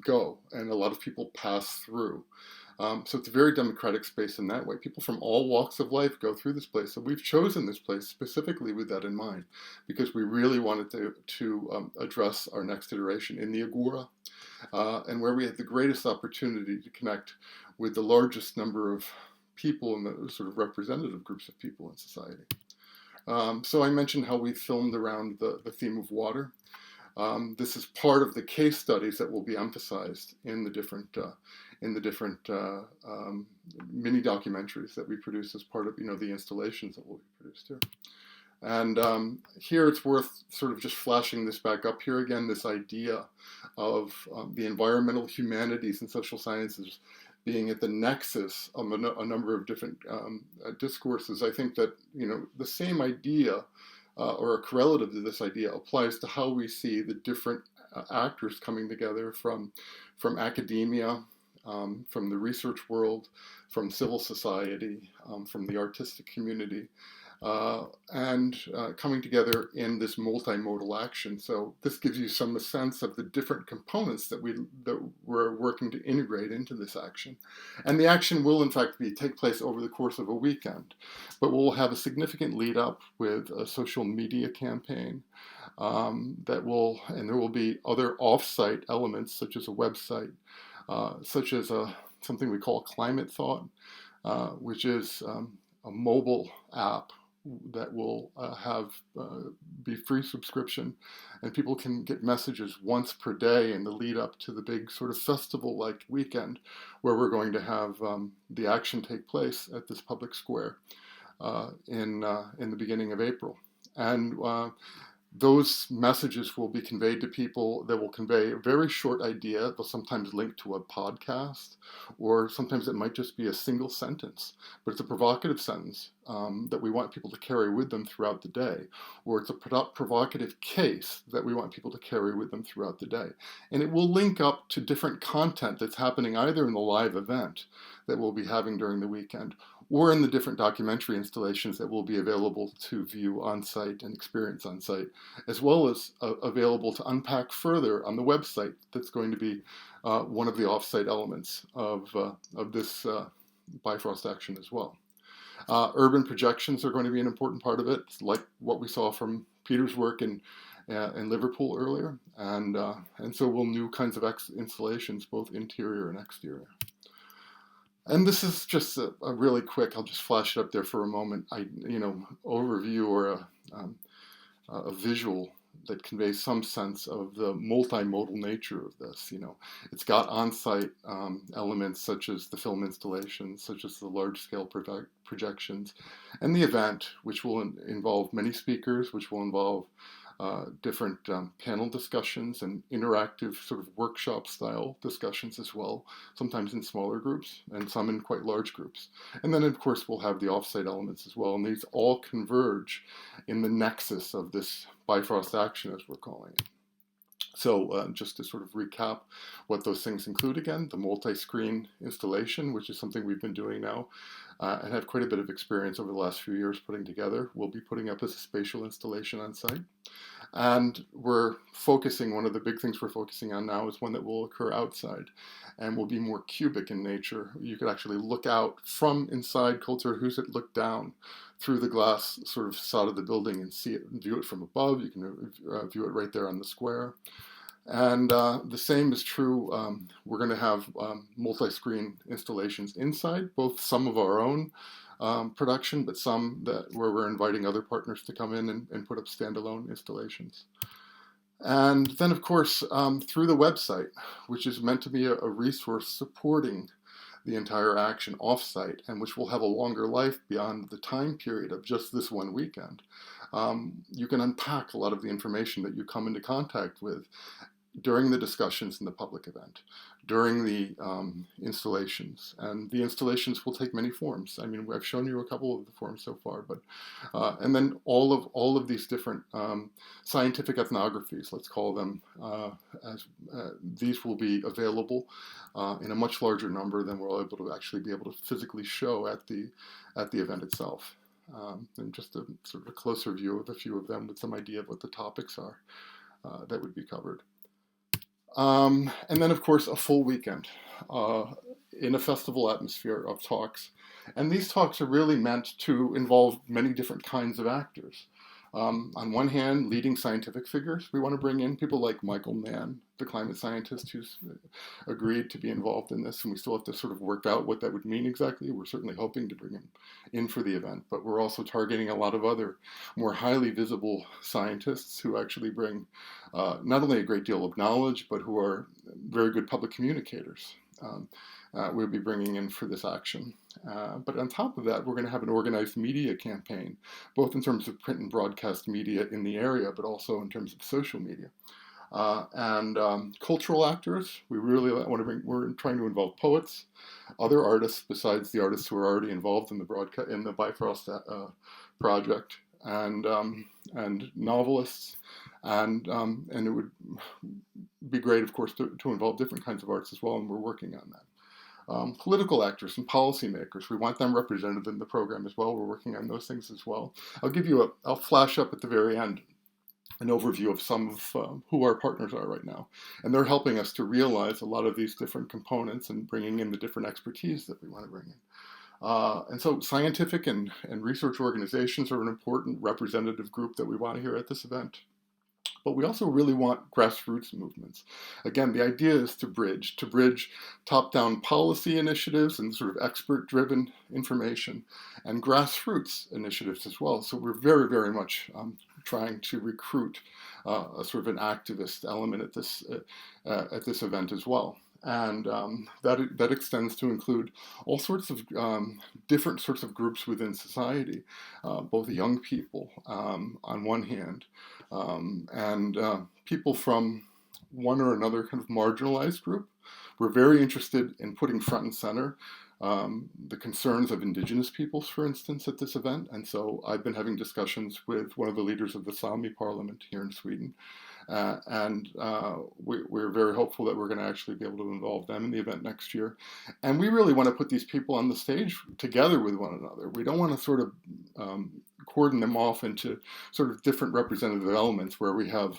go and a lot of people pass through. So it's a very democratic space in that way. People from all walks of life go through this place. So we've chosen this place specifically with that in mind, because we really wanted to address our next iteration in the Agora, and where we had the greatest opportunity to connect with the largest number of people and the sort of representative groups of people in society. So I mentioned how we filmed around the theme of water. This is part of the case studies that will be emphasized in the different mini documentaries that we produce as part of the installations that will be produced here. And here it's worth sort of just flashing this back up here again, this idea of the environmental humanities and social sciences being at the nexus of a number of different discourses. I think that the same idea or a correlative to this idea applies to how we see the different actors coming together from academia, from the research world, from civil society, from the artistic community, and coming together in this multimodal action. So this gives you some sense of the different components that we're working to integrate into this action. And the action will in fact take place over the course of a weekend, but we'll have a significant lead up with a social media campaign and there will be other off-site elements such as a website, such as something we call Climate Thought, which is a mobile app that will be free subscription, and people can get messages once per day in the lead up to the big sort of festival-like weekend where we're going to have the action take place at this public square in the beginning of April. And those messages will be conveyed to people that will convey a very short idea. They'll sometimes link to a podcast, or sometimes it might just be a single sentence, but it's a provocative sentence that we want people to carry with them throughout the day, or it's a provocative case that we want people to carry with them throughout the day. And it will link up to different content that's happening either in the live event that we'll be having during the weekend, or in the different documentary installations that will be available to view on site and experience on site, as well as available to unpack further on the website. That's going to be one of the off-site elements of this Bifrost action as well. Urban projections are going to be an important part of it, like what we saw from Peter's work in Liverpool earlier, and so will new kinds of installations, both interior and exterior. And this is just a really quick, I'll just flash it up there for a moment, overview or a visual that conveys some sense of the multimodal nature of this. It's got on-site elements such as the film installations, such as the large-scale projections, and the event, which will involve many speakers, which will involve different panel discussions and interactive sort of workshop-style discussions as well, sometimes in smaller groups and some in quite large groups. And then, of course, we'll have the off-site elements as well, and these all converge in the nexus of this Bifrost action, as we're calling it. So just to sort of recap what those things include again, the multi-screen installation, which is something we've been doing now and have quite a bit of experience over the last few years putting together. We'll be putting up as a spatial installation on site. And we're focusing, one of the big things we're focusing on now is one that will occur outside and will be more cubic in nature. You could actually look out from inside Culture Huset, look down through the glass sort of facade of the building and see it, view it from above. You can view it right there on the square. And the same is true. We're going to have multi-screen installations inside, both some of our own production, but some that where we're inviting other partners to come in and put up standalone installations. And then, of course, through the website, which is meant to be a resource supporting the entire action offsite, and which will have a longer life beyond the time period of just this one weekend. You can unpack a lot of the information that you come into contact with during the discussions in the public event, during the installations. And the installations will take many forms. I mean, I've shown you a couple of the forms so far, but and then all of these different scientific ethnographies, let's call them, these will be available in a much larger number than we're able to actually be able to physically show at the event itself. And just a sort of a closer view of a few of them with some idea of what the topics are that would be covered. And then, of course, a full weekend in a festival atmosphere of talks. And these talks are really meant to involve many different kinds of actors. On one hand, leading scientific figures. We want to bring in people like Michael Mann, the climate scientist who's agreed to be involved in this, and we still have to sort of work out what that would mean exactly. We're certainly hoping to bring him in for the event, but we're also targeting a lot of other more highly visible scientists who actually bring not only a great deal of knowledge, but who are very good public communicators. We'll be bringing in for this action. But on top of that, we're going to have an organized media campaign, both in terms of print and broadcast media in the area, but also in terms of social media. And cultural actors, we really want to bring, we're trying to involve poets, other artists besides the artists who are already involved in the Bifrost project, and novelists, and it would be great, of course, to involve different kinds of arts as well, and we're working on that. Political actors and policymakers, we want them represented in the program as well. We're working on those things as well. I'll flash up at the very end an overview of some of who our partners are right now. And they're helping us to realize a lot of these different components and bringing in the different expertise that we want to bring in. And so scientific and research organizations are an important representative group that we want here at this event. But we also really want grassroots movements. Again, the idea is to bridge top-down policy initiatives and sort of expert-driven information and grassroots initiatives as well. So we're very, very much trying to recruit a sort of an activist element at this event as well. And that extends to include all sorts of different sorts of groups within society, both young people on one hand, and people from one or another kind of marginalized group. We're very interested in putting front and center the concerns of indigenous peoples, for instance, at this event. And so I've been having discussions with one of the leaders of the Sami parliament here in Sweden. We're very hopeful that we're going to actually be able to involve them in the event next year. And we really want to put these people on the stage together with one another. We don't want to sort of cordon them off into sort of different representative elements where we have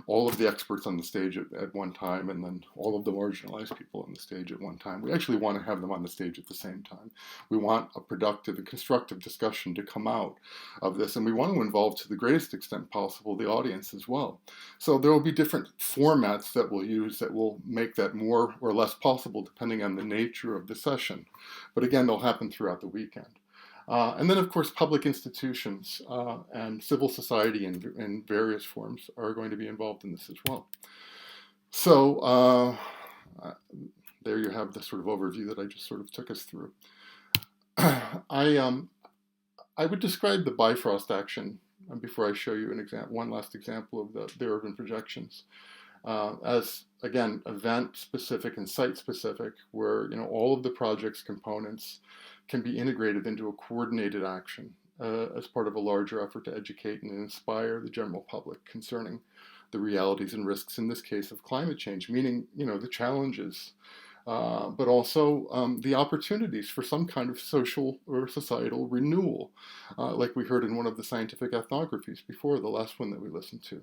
all of the experts on the stage at one time and then all of the marginalized people on the stage at one time. We actually want to have them on the stage at the same time. We want a productive and constructive discussion to come out of this, and we want to involve to the greatest extent possible the audience as well. So there will be different formats that we'll use that will make that more or less possible depending on the nature of the session. But again, they'll happen throughout the weekend. And then, of course, public institutions and civil society in various forms are going to be involved in this as well. So there you have the sort of overview that I just sort of took us through. I would describe the Bifrost action, before I show you one last example of the urban projections, as, again, event-specific and site-specific, where all of the project's components can be integrated into a coordinated action as part of a larger effort to educate and inspire the general public concerning the realities and risks, in this case, of climate change, meaning, the challenges but also the opportunities for some kind of social or societal renewal, like we heard in one of the scientific ethnographies before, the last one that we listened to.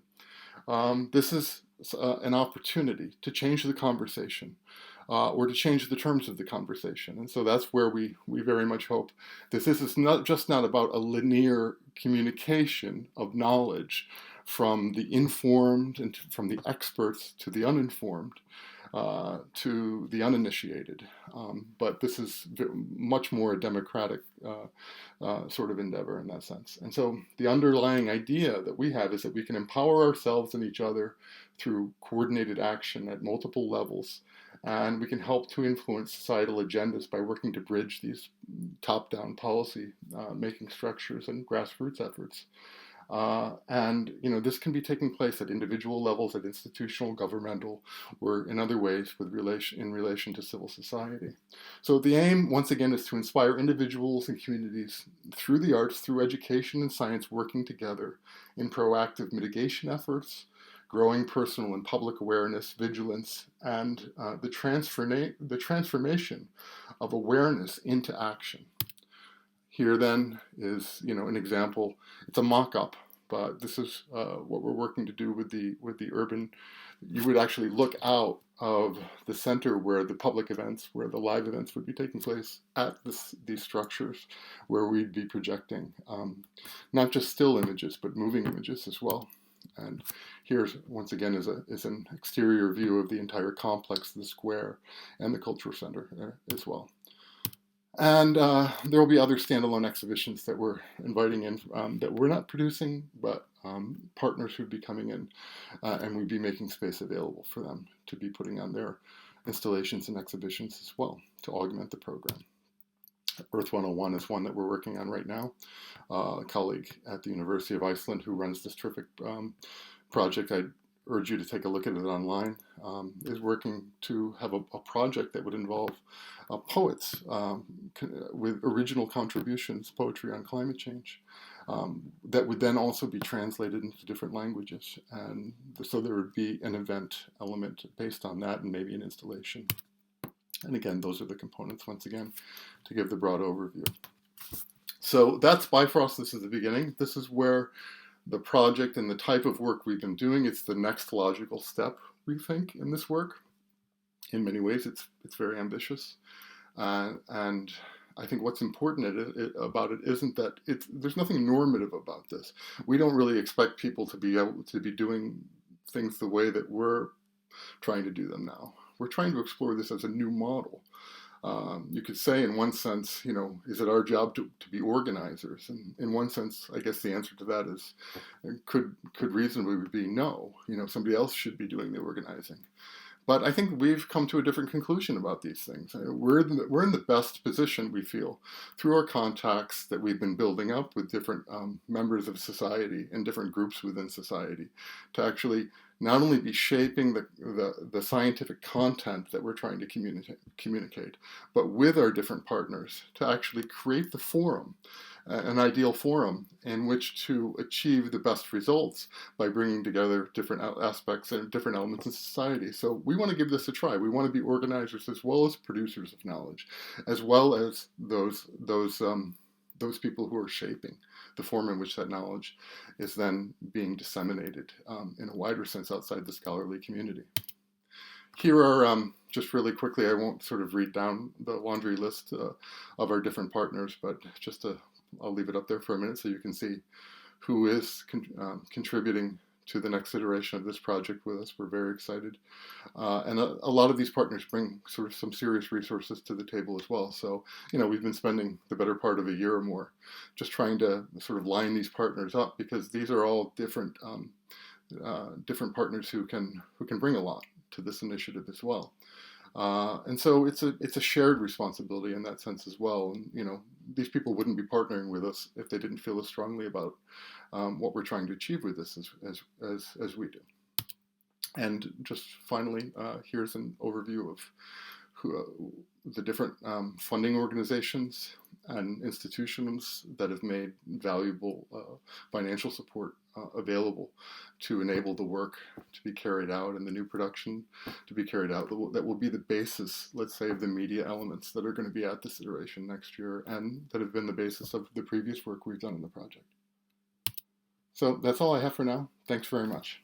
This is an opportunity to change the conversation, or to change the terms of the conversation. And so that's where we very much hope that this is not about a linear communication of knowledge from the informed and from the experts to the uninformed, to the uninitiated. But this is much more a democratic sort of endeavor in that sense. And so the underlying idea that we have is that we can empower ourselves and each other through coordinated action at multiple levels. And we can help to influence societal agendas by working to bridge these top-down policy making structures and grassroots efforts. And this can be taking place at individual levels, at institutional, governmental, or in other ways in relation to civil society. So the aim, once again, is to inspire individuals and communities through the arts, through education and science, working together in proactive mitigation efforts, growing personal and public awareness, vigilance, and the transformation of awareness into action. Here then is, an example. It's a mock-up, but this is what we're working to do with the urban. You would actually look out of the center where the public events, where the live events would be taking place at these structures, where we'd be projecting not just still images, but moving images as well. And here's, once again, is an exterior view of the entire complex, the square, and the cultural center as well. And there will be other standalone exhibitions that we're inviting in that we're not producing, but partners who'd be coming in, and we'd be making space available for them to be putting on their installations and exhibitions as well to augment the program. Earth 101 is one that we're working on right now. A colleague at the University of Iceland who runs this terrific project, I'd urge you to take a look at it online, is working to have a project that would involve poets with original contributions, poetry on climate change, that would then also be translated into different languages. And so there would be an event element based on that and maybe an installation. And again, those are the components, once again, to give the broad overview. So that's Bifrost. This is the beginning. This is where the project and the type of work we've been doing, it's the next logical step, we think, in this work. In many ways, it's very ambitious. And I think what's important about it isn't that there's nothing normative about this. We don't really expect people to be able to be doing things the way that we're trying to do them now. We're trying to explore this as a new model. You could say, in one sense, is it our job to be organizers? And in one sense, I guess the answer to that is, could reasonably be no. Somebody else should be doing the organizing. But I think we've come to a different conclusion about these things. We're in the best position, we feel, through our contacts that we've been building up with different members of society and different groups within society, to actually not only be shaping the scientific content that we're trying to communicate, but with our different partners to actually create the forum, an ideal forum in which to achieve the best results by bringing together different aspects and different elements of society. So we want to give this a try. We want to be organizers as well as producers of knowledge, as well as those people who are shaping the form in which that knowledge is then being disseminated in a wider sense outside the scholarly community. Here are, just really quickly, I won't sort of read down the laundry list of our different partners, but I'll leave it up there for a minute so you can see who is contributing to the next iteration of this project with us. We're very excited. And a lot of these partners bring sort of some serious resources to the table as well. So, we've been spending the better part of a year or more just trying to sort of line these partners up, because these are all different partners who can bring a lot to this initiative as well. And so it's a shared responsibility in that sense as well. And, these people wouldn't be partnering with us if they didn't feel as strongly about what we're trying to achieve with this as we do. And just finally, here's an overview of the different funding organizations and institutions that have made valuable financial support available to enable the work to be carried out and the new production to be carried out that will be the basis, let's say, of the media elements that are going to be at this iteration next year and that have been the basis of the previous work we've done in the project. So that's all I have for now. Thanks very much.